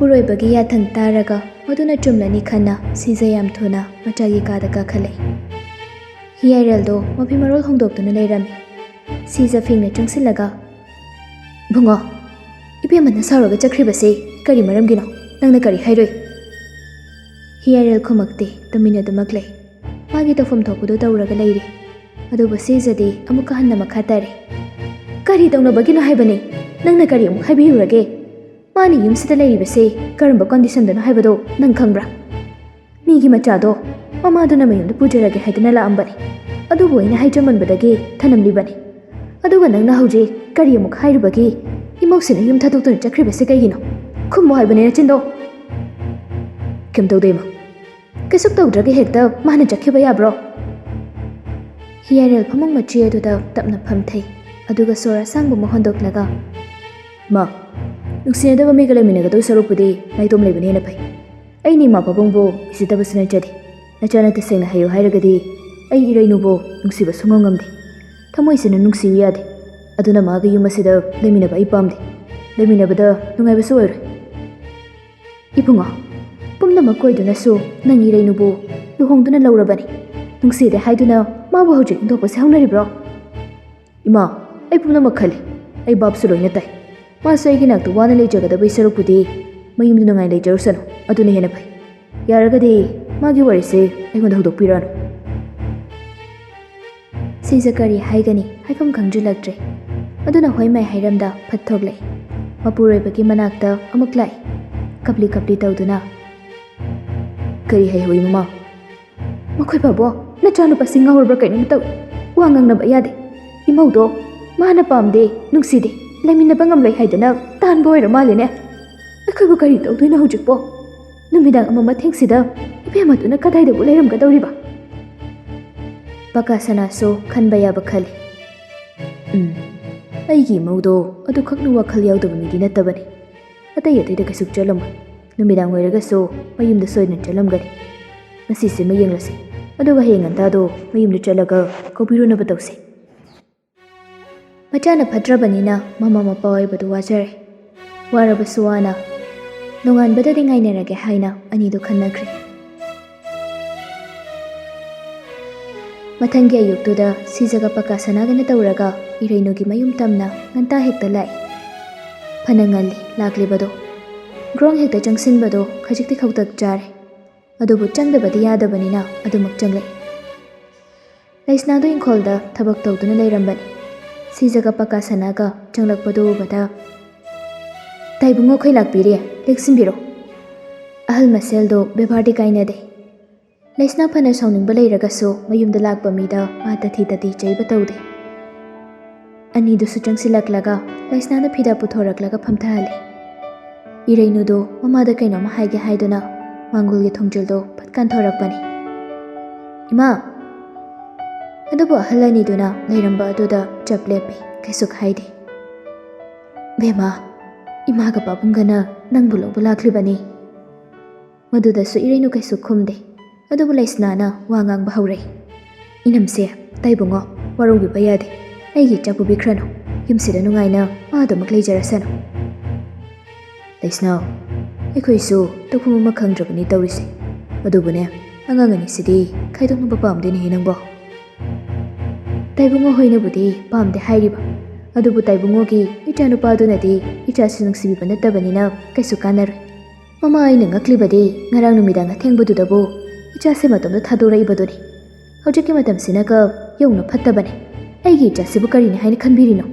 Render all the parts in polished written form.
ꯃꯄꯨꯔꯣꯏꯕꯒꯤ ꯌꯥꯊꯪ ꯇꯥꯔꯒ ꯃꯗꯨꯅ ꯆꯨꯝꯂꯅꯤ ꯈꯟꯅ ꯁꯤꯖ ꯌꯥꯝ ꯊꯨꯅ ꯃꯆꯥꯒꯤ ꯀꯥꯗ ꯀꯥꯈꯠꯂꯛꯏ꯫ ꯍꯤꯌꯥꯏꯔꯦꯜꯗꯣ ꯃꯐꯤ ꯃꯔꯣꯜ ꯍꯣꯡꯗꯣꯛꯇꯨꯅ ꯂꯩꯔꯝꯃꯤ꯫ ꯁꯤꯖ ꯐꯤꯡꯅ ꯆꯪꯁꯤꯜꯂꯒ "ꯕꯨꯡꯉꯣ, ꯏꯕꯦꯝꯃꯅ ꯁꯥꯎꯔꯒ ꯆꯠꯈ꯭ꯔꯤꯕꯁꯤ ꯀꯔꯤ ꯃꯔꯝꯒꯤꯅꯣ? ꯅꯪꯅ ꯀꯔꯤ ꯍꯥꯏꯔꯣꯏ?" ꯍꯤꯌꯥꯏꯔꯦꯜ ꯈꯨꯃꯛꯇꯦ, ꯇꯨꯃꯤꯟꯅꯗꯨꯃꯛ ꯂꯩ꯫ ꯃꯥꯒꯤ ꯇꯧꯐꯝ ꯊꯣꯛꯄꯗꯨ ꯇꯧꯔꯒ ꯂꯩꯔꯤ꯫ ꯑꯗꯨꯕꯨ ꯁꯤꯖꯗꯤ ꯑꯃꯨꯛꯀ ꯍꯟꯅ ꯃꯈꯥ ꯇꯥꯔꯦ꯫ "ꯀꯔꯤ ꯇꯧꯅꯕꯒꯤꯅꯣ ꯍꯥꯏꯕꯅꯤ? ꯅꯪꯅ ꯀꯔꯤ ꯑꯃꯨꯛ ꯍꯥꯏꯕꯤꯔꯨꯔꯒꯦ? ꯃꯥꯅ ꯌꯨꯝꯁꯤꯗ ꯂꯩꯔꯤꯕꯁꯤ ꯀꯔꯝꯕ ꯀꯟꯗꯤꯁꯟꯗꯅꯣ ꯍꯥꯏꯕꯗꯣ ꯅꯪ ꯈꯪꯕ꯭ꯔꯥ? ꯃꯤꯒꯤ ꯃꯆꯥꯗꯣ ꯃꯃꯥꯗꯨꯅ ꯃꯌꯨꯝꯗ ꯄꯨꯖꯔꯒꯦ ꯍꯥꯏꯗꯨꯅ ꯂꯥꯛꯑꯝꯕꯅꯤ꯫ ꯑꯗꯨꯕꯨ ꯑꯩꯅ ꯍꯥꯏꯖꯃꯟꯕꯗꯒꯤ ꯊꯅꯝꯂꯤꯕꯅꯤ꯫ ꯑꯗꯨꯒ ꯅꯪꯅ ꯍꯧꯖꯤꯛ ꯀꯔꯤ ꯑꯃꯨꯛ ꯍꯥꯏꯔꯨꯕꯒꯤ ꯏꯃꯧꯁꯤꯅ ꯌꯨꯝ ꯊꯥꯗꯣꯛꯇꯨꯅ ꯆꯠꯈ꯭ꯔꯤꯕꯁꯤ ꯀꯩꯒꯤꯅꯣ? ꯈꯨꯝꯃꯨ ꯍꯥꯏꯕꯅꯤ ꯅꯆꯤꯟꯗꯣ!" "ꯀꯩꯝ ꯇꯧꯗꯦ ꯏꯃꯥ." "ꯀꯩꯁꯨ ꯇꯧꯗ꯭ꯔꯒ ꯍꯦꯛꯇ ꯃꯥꯅ ꯆꯠꯈꯤꯕ ꯌꯥꯕ꯭ꯔꯣ?" ꯍꯤꯌꯥꯏꯔꯦꯜ ꯐꯃꯨꯡ ꯃꯆꯤ ꯑꯗꯨꯗ ꯇꯞꯅ ꯐꯝꯊꯩ꯫ ꯑꯗꯨꯒ ꯁꯣꯔ ꯑꯁꯥꯡꯕ ꯑꯃ ꯍꯣꯟꯗꯣꯛꯂꯒ, "ꯃꯥ, ꯅꯨꯡꯁꯤꯅꯗꯕ ꯃꯤꯒ ꯂꯩꯃꯤꯟꯅꯒꯗꯧ ꯁꯔꯨꯛꯄꯨꯗꯤ ꯅꯥꯏꯇꯣꯝ ꯂꯩꯕꯅ ꯍꯦꯟꯅ ꯐꯩ꯫ ꯑꯩꯅ ꯏꯃꯥ ꯄꯥꯕꯨꯡꯕꯨ ꯏꯖꯗꯕꯁꯨ ꯅꯠꯆꯗꯦ꯫ ꯅꯆꯥꯅ ꯇꯁꯦꯡꯅ ꯍꯥꯏꯌꯨ ꯍꯥꯏꯔꯒꯗꯤ ꯑꯩ ꯏꯔꯩꯅꯨꯕꯨ ꯅꯨꯡꯁꯤꯕ ꯁꯨꯡꯉꯝ ꯉꯝꯗꯦ꯫ ꯊꯃꯣꯏꯁꯤꯅ ꯅꯨꯡꯁꯤꯌꯨ ꯌꯥꯗꯦ꯫ ꯑꯗꯨꯅ ꯃꯥꯒ ꯌꯨꯝ ꯑꯁꯤꯗ ꯂꯩꯃꯤꯟꯅꯕ ꯑꯩ ꯄꯥꯝꯗꯦ꯫ ꯂꯩꯃꯤꯟꯅꯕꯗ ꯅꯨꯡꯉꯥꯏꯕꯁꯨ ꯑꯣꯏꯔꯣꯏ." "ꯏꯕꯨꯡꯉꯣ, ꯄꯨꯝꯅꯃꯛ ꯀꯣꯏꯗꯨꯅꯁꯨ ꯅꯪ ꯏꯔꯩꯅꯨꯕꯨ ꯂꯨꯍꯣꯡꯗꯨꯅ ꯂꯧꯔꯕꯅꯤ꯫ ꯅꯨꯡꯁꯤꯗꯦ ꯍꯥꯏꯗꯨꯅ ꯃꯥꯕꯨ ꯍꯧꯖꯤꯛ ꯏꯟꯊꯣꯛꯄꯁꯤ ꯍꯧꯅꯔꯤꯕ꯭ꯔꯣ?" "ꯏꯃꯥ, ꯑꯩ ꯄꯨꯝꯅꯃꯛ ꯈꯜꯂꯤ꯫ ꯑꯩ ꯕꯥꯞꯁꯨ ꯂꯣꯏꯅ ꯇꯥꯏ꯫ ꯃꯥꯁꯨ ꯑꯩꯒꯤ ꯅꯥꯛꯇ ꯋꯥꯅ ꯂꯩꯖꯒꯗꯕꯩ ꯁꯔꯨꯛꯄꯨꯗꯤ ꯃꯌꯨꯝꯗ ꯅꯨꯡꯉꯥꯏ ꯂꯩꯖꯔꯨꯁꯅꯨ, ꯑꯗꯨꯅ ꯍꯦꯟꯅ ꯐꯩ꯫ ꯌꯥꯔꯒꯗꯤ ꯃꯥꯒꯤ ꯋꯥꯔꯤꯁꯦ ꯑꯩꯉꯣꯟꯗ ꯍꯧꯗꯣꯛꯄꯤꯔꯛꯑꯅꯨ." ꯁꯤꯖ ꯀꯔꯤ ꯍꯥꯏꯒꯅꯤ ꯍꯥꯏꯐꯝ ꯈꯪꯖꯤꯜꯂꯛꯇ꯭ꯔꯦ꯫ ꯑꯗꯨꯅ ꯍꯣꯏ ꯃꯥꯏ ꯍꯥꯏꯔꯝꯗ ꯐꯠ ꯊꯣꯛꯂꯛꯏ꯫ ꯃꯄꯨꯔꯣꯏꯕꯒꯤ ꯃꯅꯥꯛꯇ ꯑꯃꯨꯛ ꯂꯥꯛꯏ꯫ ꯀꯞꯂꯤ ꯀꯞꯂꯤ ꯇꯧꯗꯨꯅ, "ꯀꯔꯤ ꯍꯥꯏꯍꯧꯏ ꯃꯃꯥ?" "ꯃꯈꯣꯏ ꯕꯥꯕꯣ, ꯅꯆꯥꯅꯨꯄꯥꯁꯤ ꯉꯥꯎꯔꯕ꯭ꯔꯥ ꯀꯩꯅꯣꯝ ꯇꯧꯏ꯫ ꯋꯥ ꯉꯥꯡꯅꯕ ꯌꯥꯗꯦ꯫ ꯏꯃꯧꯗꯣ ꯃꯥꯅ ꯄꯥꯝꯗꯦ, ꯅꯨꯡꯁꯤꯗꯦ, ꯂꯩꯃꯤꯟꯅꯕ ꯉꯝꯂꯣꯏ ꯍꯥꯏꯗꯅ ꯇꯥꯟꯕ ꯑꯣꯏꯔ ꯃꯥꯜꯂꯦꯅꯦ꯫ ꯑꯩꯈꯣꯏꯕꯨ ꯀꯔꯤ ꯇꯧꯗꯣꯏꯅꯣ ꯍꯧꯖꯤꯛꯄꯣ? ꯅꯨꯃꯤꯗꯥꯡ ꯑꯃꯊꯦꯡꯁꯤꯗ ꯏꯕꯦꯝꯃꯗꯨꯅ ꯀꯗꯥꯏꯗꯕꯨ ꯂꯩꯔꯝꯒꯗꯧꯔꯤꯕ?" ꯄꯀꯥꯁꯅꯥꯁꯨ ꯈꯟꯕ ꯌꯥꯕ ꯈꯜꯂꯤ꯫ ꯑꯩꯒꯤ ꯏꯃꯧꯗꯣ ꯑꯗꯨꯈꯛꯅ ꯋꯥꯈꯜ ꯌꯥꯎꯗꯕ ꯃꯤꯗꯤ ꯅꯠꯇꯕꯅꯤ꯫ ꯑꯇꯩ ꯑꯇꯩꯗ ꯀꯩꯁꯨ ꯆꯠꯂꯝꯃꯣꯏ꯫ ꯅꯨꯃꯤꯗꯥꯡ ꯑꯣꯏꯔꯒꯁꯨ ꯃꯌꯨꯝꯗ ꯁꯣꯏꯗꯅ ꯆꯠꯂꯝꯒꯅꯤ꯫ ꯉꯁꯤꯁꯤꯃ ꯌꯦꯡꯂꯁꯤ, ꯑꯗꯨꯒ ꯍꯌꯦꯡ ꯉꯟꯇꯥꯗꯣ ꯃꯌꯨꯝꯗ ꯆꯠꯂꯒ ꯀꯧꯕꯤꯔꯨꯅꯕ ꯇꯧꯁꯤ." ꯃꯆꯥꯅ ꯐꯠꯇ꯭ꯔꯕꯅꯤꯅ ꯃꯃꯥ ꯃꯄꯥ ꯑꯣꯏꯕꯗꯨ ꯋꯥꯖꯔꯦ꯫ ꯋꯥꯔꯕꯁꯨ ꯋꯥꯅ ꯅꯣꯡꯉꯥꯟꯕꯗꯗꯤ ꯉꯥꯏꯅꯔꯒꯦ ꯍꯥꯏꯅ ꯑꯅꯤꯗꯨ ꯈꯟꯅꯈ꯭ꯔꯦ꯫ ꯃꯊꯪꯒꯤ ꯑꯌꯨꯛꯇꯨꯗ ꯁꯤꯖꯒ ꯄꯀꯥꯁꯅꯥꯒꯅ ꯇꯧꯔꯒ ꯏꯔꯩꯅꯨꯒꯤ ꯃꯌꯨꯝ ꯇꯝꯅ ꯉꯟꯇꯥ ꯍꯦꯛꯇ ꯂꯥꯛꯏ꯫ ꯐꯅ ꯉꯜꯂꯤ ꯂꯥꯛꯂꯤꯕꯗꯣ꯫ ꯒ꯭ꯔꯣꯡ ꯍꯦꯛꯇ ꯆꯪꯁꯤꯟꯕꯗꯣ ꯈꯖꯤꯛꯇꯤ ꯈꯧꯇꯛ ꯆꯥꯔꯦ꯫ ꯑꯗꯨꯕꯨ ꯆꯪꯗꯕꯗꯤ ꯌꯥꯗꯕꯅꯤꯅ ꯑꯗꯨꯃꯛ ꯆꯪꯂꯛꯏ꯫ ꯂꯩꯁꯅꯥꯗꯨ ꯏꯪꯈꯣꯜꯗ ꯊꯕꯛ ꯇꯧꯗꯨꯅ ꯂꯩꯔꯝꯕꯅꯤ꯫ ꯁꯤꯖꯒ ꯄꯀꯥꯁꯅꯥꯒ ꯆꯪꯂꯛꯄꯗꯨ ꯎꯕꯗ, "ꯇꯥꯏꯕꯨꯡꯉꯣ ꯈꯣꯏ ꯂꯥꯛꯄꯤꯔꯦ, ꯂꯦꯛꯁꯤꯟꯕꯤꯔꯣ." ꯑꯍꯜ ꯃꯁꯦꯜꯗꯣ ꯕꯦꯕꯥꯔꯗꯤ ꯀꯥꯏꯅꯗꯦ꯫ ꯂꯩꯁꯅꯥ ꯐꯅ ꯁꯥꯎꯅꯤꯡꯕ ꯂꯩꯔꯒꯁꯨ ꯃꯌꯨꯝꯗ ꯂꯥꯛꯄ ꯃꯤꯗ ꯃꯥ ꯇꯊꯤ ꯇꯊꯤ ꯆꯩꯕ ꯇꯧꯗꯦ꯫ ꯑꯅꯤꯗꯨꯁꯨ ꯆꯪꯁꯤꯜꯂꯛꯂꯒ ꯂꯩꯁꯅꯥꯅ ꯐꯤꯗꯥ ꯄꯨꯊꯣꯔꯛꯂꯒ ꯐꯝꯊꯍꯜꯂꯤ꯫ ꯏꯔꯩꯅꯨꯗꯣ ꯃꯃꯥꯗ ꯀꯩꯅꯣꯝꯃ ꯍꯥꯏꯒꯦ ꯍꯥꯏꯗꯨꯅ ꯃꯥꯡꯒꯣꯜꯒꯤ ꯊꯣꯡꯖꯤꯜꯗꯣ ꯐꯠ ꯀꯥꯟꯊꯣꯔꯛꯄꯅꯤ꯫ "ꯏꯃꯥ!" ꯑꯗꯨꯕꯨ ꯑꯍꯜ ꯑꯅꯤꯗꯨꯅ ꯂꯩꯔꯝꯕ ꯑꯗꯨꯗ ꯆꯞ ꯂꯦꯞꯄꯤ, ꯀꯩꯁꯨ ꯍꯥꯏꯗꯦ꯫ "ꯕꯦꯝꯃ, ꯏꯃꯥꯒ ꯄꯥꯕꯨꯡꯒꯅ ꯅꯪꯕꯨ ꯂꯧꯕ ꯂꯥꯛꯂꯤꯕꯅꯤ." ꯃꯗꯨꯗꯁꯨ ꯏꯔꯩꯅꯨ ꯀꯩꯁꯨ ꯈꯨꯝꯗꯦ꯫ ꯑꯗꯨꯕꯨ ꯂꯩꯁꯅꯥꯅ ꯋꯥ ꯉꯥꯡꯕ ꯍꯧꯔꯛꯏ꯫ "ꯏꯅꯝꯁꯦ, ꯇꯥꯏꯕꯨꯡꯉꯣ, ꯋꯥꯔꯧꯕꯤꯕ ꯌꯥꯗꯦ꯫ ꯑꯩꯒꯤ ꯏꯆꯥ ꯄꯨꯕꯤꯈ꯭ꯔꯅꯨ꯫ ꯌꯨꯝꯁꯤꯗ ꯅꯨꯡꯉꯥꯏꯅ ꯃꯥ ꯑꯗꯨꯃꯛ ꯂꯩꯖꯔꯁꯅꯨ." "ꯂꯩꯁꯅꯥ, ꯑꯩꯈꯣꯏꯁꯨ ꯇꯧꯐꯝ ꯑꯃ ꯈꯪꯗ꯭ꯔꯕꯅꯤ ꯇꯧꯔꯤꯁꯦ꯫ ꯑꯗꯨꯕꯨꯅꯦ, ꯑꯉꯥꯡ ꯑꯅꯤꯁꯤꯗꯤ ꯈꯥꯏꯗꯣꯛꯅꯕ ꯄꯥꯝꯗꯦꯅꯦꯍꯦ ꯅꯪꯕꯣ." "ꯇꯥꯏꯕꯨꯡꯉꯣ ꯍꯣꯏꯅꯕꯨꯗꯤ ꯄꯥꯝꯗꯦ ꯍꯥꯏꯔꯤꯕ꯫ ꯑꯗꯨꯕꯨ ꯇꯥꯏꯕꯨꯡꯉꯣꯒꯤ ꯏꯆꯥꯅꯨꯄꯥꯗꯨꯅꯗꯤ ꯏꯆꯥꯁꯤ ꯅꯨꯡꯁꯤꯕꯤꯕ ꯅꯠꯇꯕꯅꯤꯅ ꯀꯩꯁꯨ ꯀꯥꯟꯅꯔꯣꯏ꯫ ꯃꯃꯥ ꯑꯩꯅ ꯉꯛꯂꯤꯕꯗꯤ ꯉꯔꯥꯡ ꯅꯨꯃꯤꯗꯥꯡ ꯑꯊꯦꯡꯕꯗꯨꯗꯕꯨ ꯏꯆꯥꯁꯦ ꯃꯇꯣꯝꯗ ꯊꯥꯗꯣꯔꯛꯏꯕꯗꯨꯅꯤ꯫ ꯍꯧꯖꯤꯛꯀꯤ ꯃꯇꯝꯁꯤꯅꯒ ꯌꯧꯅ ꯐꯠꯇꯕꯅꯦ꯫ ꯑꯩꯒꯤ ꯏꯆꯥꯁꯤꯕꯨ ꯀꯔꯤꯅꯤ ꯍꯥꯏꯅ ꯈꯟꯕꯤꯔꯤꯅꯣ?"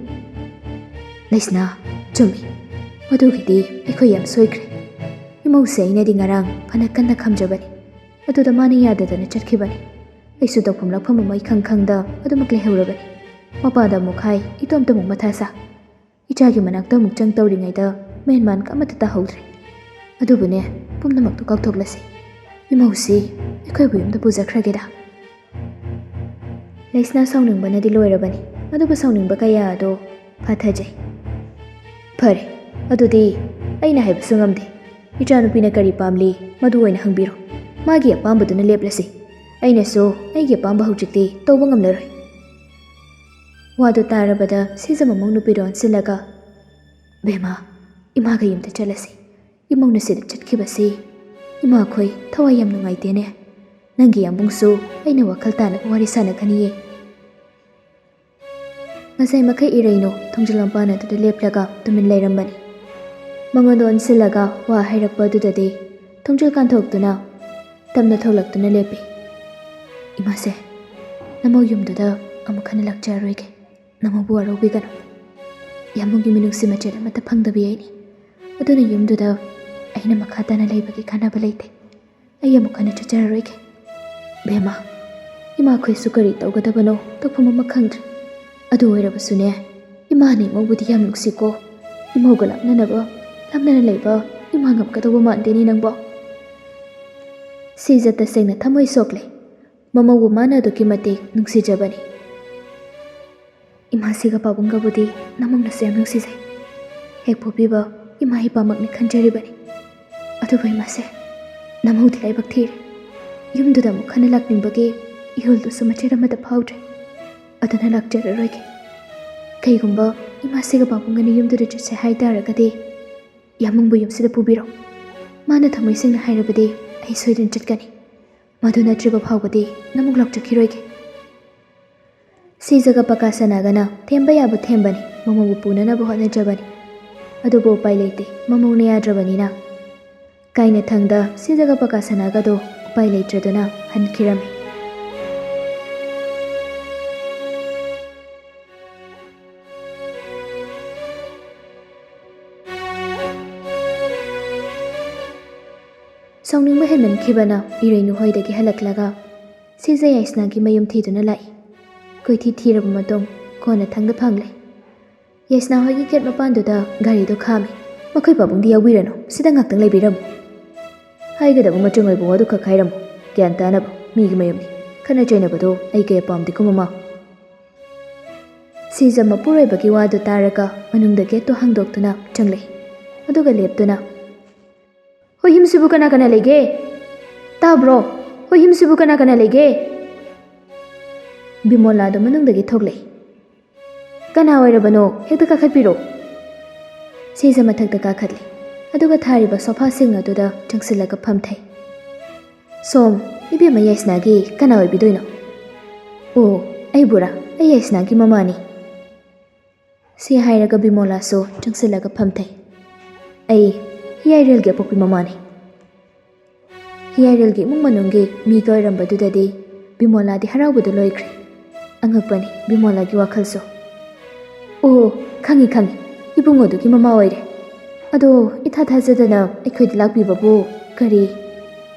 "ꯂꯩꯁꯅꯥ, ꯆꯨꯝꯃꯤ꯫ ꯃꯗꯨꯒꯤꯗꯤ ꯑꯩꯈꯣꯏ ꯌꯥꯝ ꯁꯣꯏꯈ꯭ꯔꯦ꯫ ꯏꯃꯧꯁꯦ ꯑꯩꯅꯗꯤ ꯉꯔꯥꯡ ꯐꯅ ꯀꯟꯅ ꯈꯝꯖꯕꯅꯤ꯫ ꯑꯗꯨꯗ ꯃꯥꯅ ꯌꯥꯗꯗꯅ ꯆꯠꯈꯤꯕꯅꯤ꯫ ꯑꯩꯁꯨ ꯇꯧꯐꯝ ꯂꯥꯛꯐꯝ ꯑꯃ ꯏꯈꯪ ꯈꯪꯗ ꯑꯗꯨꯃꯛ ꯂꯩꯍꯧꯔꯕꯅꯤ꯫ ꯃꯄꯥꯗ ꯑꯃꯨꯛ ꯍꯥꯏ, ꯏꯇꯣꯝꯇ ꯑꯃꯨꯛ ꯃꯊꯥ ꯁꯥ꯫ ꯏꯆꯥꯒꯤ ꯃꯅꯥꯛꯇ ꯑꯃꯨꯛ ꯆꯪ ꯇꯧꯔꯤꯉꯩꯗ ꯃꯦꯟꯃꯥꯟꯒ ꯑꯃꯠꯇ ꯇꯥꯍꯧꯗ꯭ꯔꯦ꯫ ꯑꯗꯨꯕꯨꯅꯦ, ꯄꯨꯝꯅꯃꯛꯇꯣ ꯀꯥꯎꯊꯣꯛꯂꯁꯤ꯫ ꯏꯃꯧꯁꯤ ꯑꯩꯈꯣꯏꯕꯨ ꯌꯨꯝꯗ ꯄꯨꯖꯈ꯭ꯔꯒꯦꯗ." ꯂꯩꯁꯅꯥ ꯁꯥꯎꯅꯤꯡꯕꯅꯗꯤ ꯂꯣꯏꯔꯕꯅꯤ꯫ ꯑꯗꯨꯕꯨ ꯁꯥꯎꯅꯤꯡꯕ ꯀꯌꯥ ꯑꯗꯣ ꯐꯥꯊꯖꯩ꯫ "ꯐꯔꯦ, ꯑꯗꯨꯗꯤ ꯑꯩꯅ ꯍꯥꯏꯕꯁꯨ ꯉꯝꯗꯦ꯫ ꯏꯆꯥꯅꯨꯄꯤꯅ ꯀꯔꯤ ꯄꯥꯝꯂꯤ ꯃꯗꯨ ꯑꯣꯏꯅ ꯍꯪꯕꯤꯔꯣ꯫ ꯃꯥꯒꯤ ꯑꯄꯥꯝꯕꯗꯨꯅ ꯂꯦꯞꯂꯁꯤ꯫ ꯑꯩꯅꯁꯨ ꯑꯩꯒꯤ ꯑꯄꯥꯝꯕ ꯍꯧꯖꯤꯛꯇꯤ ꯇꯧꯕ ꯉꯝꯂꯔꯣꯏ." ꯋꯥꯗꯨ ꯇꯥꯔꯕꯗ ꯁꯤꯖ ꯃꯃꯧ ꯅꯨꯄꯤꯗꯣ ꯑꯣꯟꯁꯤꯜꯂꯒ, "ꯕꯦꯝꯃ, ꯏꯃꯥꯒ ꯌꯨꯝꯗ ꯆꯠꯂꯁꯤ꯫ ꯏꯃꯧꯅ ꯁꯤꯗ ꯆꯠꯈꯤꯕꯁꯤ ꯏꯃꯥꯈꯣꯏ ꯊꯋꯥꯏ ꯌꯥꯝ ꯅꯨꯡꯉꯥꯏꯇꯦꯅꯦ. ꯅꯪꯒꯤ ꯌꯥꯝꯕꯨꯡꯁꯨ ꯑꯩꯅ ꯋꯥꯈꯜ ꯇꯥꯅꯕ ꯋꯥꯔꯤ ꯁꯥꯟꯅꯒꯅꯤꯌꯦ. ꯉꯁꯥꯏ ꯃꯈꯩ ꯏꯔꯩꯅꯨ ꯊꯣꯡꯖꯤꯜ ꯃꯄꯥꯟ ꯑꯗꯨꯗ ꯂꯦꯞꯂꯒ ꯇꯨꯃꯤꯟ ꯂꯩꯔꯝꯕꯅꯤ. ꯃꯉꯣꯟꯗ ꯑꯣꯟꯁꯤꯜꯂꯒ ꯋꯥ ꯍꯥꯏꯔꯛꯄ ꯑꯗꯨꯗꯗꯤ ꯊꯣꯡꯖꯤꯜ ꯀꯥꯟꯊꯣꯛꯇꯨꯅ ꯇꯞꯅ ꯊꯣꯛꯂꯛꯇꯨꯅ ꯂꯦꯞꯄꯤ. ꯏꯃꯥꯁꯦ, ꯅꯃꯧ ꯌꯨꯝꯗꯨꯗ ꯑꯃꯨꯛ ꯍꯟꯅ ꯂꯥꯛꯆꯔꯔꯣꯏꯒꯦ. ꯅꯃꯧꯕꯨ ꯋꯥꯔꯧꯕꯤꯒꯅꯨ. ꯌꯥꯝꯕꯨꯡꯒꯤ ꯃꯤꯅꯨꯡꯁꯤ ꯃꯆꯦꯠ ꯑꯃꯠꯇ ꯐꯪꯗꯕꯤ ꯑꯩꯅꯤ. ꯑꯗꯨꯅ ꯌꯨꯝꯗꯨꯗ ꯑꯩꯅ ꯃꯈꯥ ꯇꯥꯅ ꯂꯩꯕꯒꯤ ꯀꯥꯟꯅꯕ ꯂꯩꯇꯦ. ꯑꯩ ꯑꯃꯨꯛ ꯍꯟꯅ ꯆꯠꯆꯔꯔꯣꯏꯒꯦ. ꯕꯦꯝꯃ, ꯏꯃꯥꯈꯣꯏꯁꯨ ꯀꯔꯤ ꯇꯧꯒꯗꯕꯅꯣ ꯇꯧꯐꯝ ꯑꯃ ꯈꯪꯗ꯭ꯔꯦ. ꯑꯗꯨ ꯑꯣꯏꯔꯕꯁꯨꯅꯦ, ꯏꯃꯥꯅ ꯏꯃꯧꯕꯨꯗꯤ ꯌꯥꯝ ꯅꯨꯡꯁꯤꯀꯣ. ꯏꯃꯧꯒ ꯂꯥꯞꯅꯅ ꯂꯩꯕ ꯏꯃꯥ ꯉꯝꯒꯗꯧꯕ ꯃꯥꯟꯗꯦꯅꯤ ꯅꯪꯕꯣ. ꯁꯤꯖ ꯇꯁꯦꯡꯅ ꯊꯃꯣꯏ ꯁꯣꯛꯂꯦ. ꯃꯃꯧꯕꯨ ꯃꯥꯅ ꯑꯗꯨꯛꯀꯤ ꯃꯇꯤꯛ ꯅꯨꯡꯁꯤꯖꯕꯅꯤ. ꯏꯃꯥꯁꯤꯒ ꯄꯥꯕꯨꯡꯒꯕꯨꯗꯤ ꯅꯃꯧꯅꯁꯨ ꯌꯥꯝ ꯅꯨꯡꯁꯤꯖꯩ. ꯍꯦꯛ ꯄꯣꯛꯄꯤꯕ ꯏꯃꯥ ꯏꯄꯥꯃꯛꯅꯤ ꯈꯟꯖꯔꯤꯕꯅꯤ. ꯑꯗꯨꯕꯨ ꯏꯃꯥꯁꯦ, ꯅꯃꯧꯗꯤ ꯂꯥꯏꯕꯛ ꯊꯤꯔꯦ. ꯌꯨꯝꯗꯨꯗ ꯑꯃꯨꯛ ꯍꯟꯅ ꯂꯥꯛꯅꯤꯡꯕꯒꯤ ꯏꯍꯨꯜꯗꯨꯁꯨ ꯃꯆꯦꯠ ꯑꯃꯠꯇ ꯐꯥꯎꯗ꯭ꯔꯦ. ꯑꯗꯨꯅ ꯂꯥꯛꯆꯔꯔꯣꯏꯒꯦ. ꯀꯩꯒꯨꯝꯕ ꯏꯃꯥꯁꯤꯒ ꯄꯥꯕꯨꯡꯒꯅ ꯌꯨꯝꯗꯨꯗ ꯆꯠꯁꯦ ꯍꯥꯏꯇꯥꯔꯒꯗꯤ ꯌꯥꯝꯕꯨꯡꯕꯨ ꯌꯨꯝꯁꯤꯗ ꯄꯨꯕꯤꯔꯣ. ꯃꯥꯅ ꯊꯃꯣꯏ ꯁꯦꯡꯅ ꯍꯥꯏꯔꯕꯗꯤ ꯑꯩ ꯁꯣꯏꯗꯅ ꯆꯠꯀꯅꯤ. ꯃꯗꯨ ꯅꯠꯇ꯭ꯔꯤꯕ ꯐꯥꯎꯕꯗꯤ ꯅꯃꯨꯛ ꯂꯥꯛꯆꯈꯤꯔꯣꯏꯒꯦ. ꯁꯤꯖꯒ ꯄꯀꯥꯁꯅꯥꯒꯅ ꯊꯦꯝꯕ ꯌꯥꯕ ꯊꯦꯝꯕꯅꯤ. ꯃꯃꯧꯕꯨ ꯄꯨꯅꯅꯕ ꯍꯣꯠꯅꯖꯕꯅꯤ. ꯑꯗꯨꯕꯨ ꯎꯄꯥꯏ ꯂꯩꯇꯦ. ꯃꯃꯧꯅ ꯌꯥꯗ꯭ꯔꯕꯅꯤꯅ. ꯀꯥꯏꯅꯊꯪꯗ ꯁꯤꯖꯒ ꯄꯀꯥꯁꯅꯥꯒꯗꯣ ꯎꯄꯥꯏ ꯂꯩꯇ꯭ꯔꯗꯨꯅ ꯍꯟꯈꯤꯔꯝꯃꯤ. ꯁꯥꯎꯅꯤꯡꯕ ꯍꯦꯟꯃꯟꯈꯤꯕꯅ ꯏꯔꯩꯅꯨ ꯍꯣꯏꯗꯒꯤ ꯍꯜꯂꯛꯂꯒ ꯁꯤꯖ ꯌꯥꯏꯁꯅꯥꯒꯤ ꯃꯌꯨꯝ ꯊꯤꯗꯨꯅ ꯂꯥꯛꯏ. ꯀꯣꯏꯊꯤ ꯊꯤꯔꯕ ꯃꯇꯨꯡ ꯀꯣꯟꯅꯊꯪꯗ ꯐꯪꯂꯦ. ꯌꯥꯏꯁꯅꯥ ꯍꯣꯏꯒꯤ ꯒꯦꯠ ꯃꯄꯥꯟꯗꯨꯗ ꯒꯥꯔꯤꯗꯣ ꯈꯥꯝꯃꯤ. ꯃꯈꯣꯏ ꯄꯥꯕꯨꯡꯗꯤ ꯌꯥꯎꯕꯤꯔꯅꯨ. ꯁꯤꯗ ꯉꯥꯛꯇꯪ ꯂꯩꯕꯤꯔꯝꯃꯨ. ꯍꯥꯏꯒꯗꯕ ꯃꯆꯪ ꯑꯣꯏꯕ ꯋꯥꯗꯨ ꯈꯛ ꯍꯥꯏꯔꯝꯃꯨ. ꯒ꯭ꯌꯥꯟ ꯇꯥꯅꯕ. ꯃꯤꯒꯤ ꯃꯌꯨꯝꯅꯤ. ꯈꯠꯅ ꯆꯩꯅꯕꯗꯣ ꯑꯩ ꯀꯌꯥ ꯄꯥꯝꯗꯦꯀꯣ ꯃꯃꯥ. ꯁꯤꯖ ꯃꯄꯨꯔꯣꯏꯕꯒꯤ ꯋꯥꯗꯨ ꯇꯥꯔꯒ ꯃꯅꯨꯡꯗ ꯒꯦꯠꯇꯣ ꯍꯥꯡꯗꯣꯛꯇꯨꯅ ꯆꯪꯂꯛꯏ. ꯑꯗꯨꯒ ꯂꯦꯞꯇꯨꯅ, ꯍꯣꯏ ꯌꯨꯝꯁꯤꯕꯨ ꯀꯅꯥ ꯀꯅꯥ ꯂꯩꯒꯦ? ꯇꯥꯕ꯭ꯔꯣ? ꯍꯣꯏ ꯌꯨꯝꯁꯤꯕꯨ ꯀꯅꯥ ꯀꯅꯥ ꯂꯩꯒꯦ? ꯕꯤꯃꯣꯂꯥꯗꯣ ꯃꯅꯨꯡꯗꯒꯤ ꯊꯣꯛꯂꯛꯏ. ꯀꯅꯥ ꯑꯣꯏꯔꯕꯅꯣ? ꯍꯦꯛꯇ ꯀꯥꯈꯠꯄꯤꯔꯣ. ꯁꯤꯖ ꯃꯊꯛꯇ ꯀꯥꯈꯠꯂꯤ. ꯑꯗꯨꯒ ꯊꯥꯔꯤꯕ ꯁꯣꯐꯥꯁꯤꯡ ꯑꯗꯨꯗ ꯆꯪꯁꯤꯜꯂꯒ ꯐꯝꯊꯩ. ꯁꯣꯝ ꯏꯕꯦꯝꯃ ꯌꯥꯏꯁꯅꯥꯒꯤ ꯀꯅꯥ ꯑꯣꯏꯕꯤꯗꯣꯏꯅꯣ? ꯑꯣ, ꯑꯩꯕꯨꯔꯥ? ꯑꯩ ꯌꯥꯏꯁꯅꯥꯒꯤ ꯃꯃꯥꯅꯤ. ꯁꯤ ꯍꯥꯏꯔꯒ ꯕꯤꯃꯣꯂꯥꯁꯨ ꯆꯪꯁꯤꯜꯂꯒ ꯐꯝꯊꯩ. ꯑꯩ ꯍꯤꯌꯥꯏꯔꯦꯜꯒꯤ ꯑꯄꯣꯛꯄꯤ ꯃꯃꯥꯅꯤ. ꯍꯤꯌꯥꯏꯔꯦꯜꯒꯤ ꯏꯃꯨꯡ ꯃꯅꯨꯡꯒꯤ ꯃꯤꯒ ꯑꯣꯏꯔꯝꯕꯗꯨꯗꯗꯤ ꯕꯤꯃꯣꯂꯥꯗꯤ ꯍꯔꯥꯎꯕꯗꯨ ꯂꯣꯏꯈ꯭ꯔꯦ. ꯑꯉꯛꯄꯅꯤ ꯕꯤꯃꯣꯂꯥꯒꯤ ꯋꯥꯈꯜꯁꯨ. ꯑꯣ, ꯈꯪꯉꯤ. ꯏꯕꯨꯡ ꯑꯗꯨꯒꯤ ꯃꯃꯥ ꯑꯣꯏꯔꯦ. ꯑꯗꯣ ꯏꯊꯥ ꯊꯥꯖꯗꯅ ꯑꯩꯈꯣꯏꯗ ꯂꯥꯛꯄꯤꯕꯕꯨ ꯀꯔꯤ?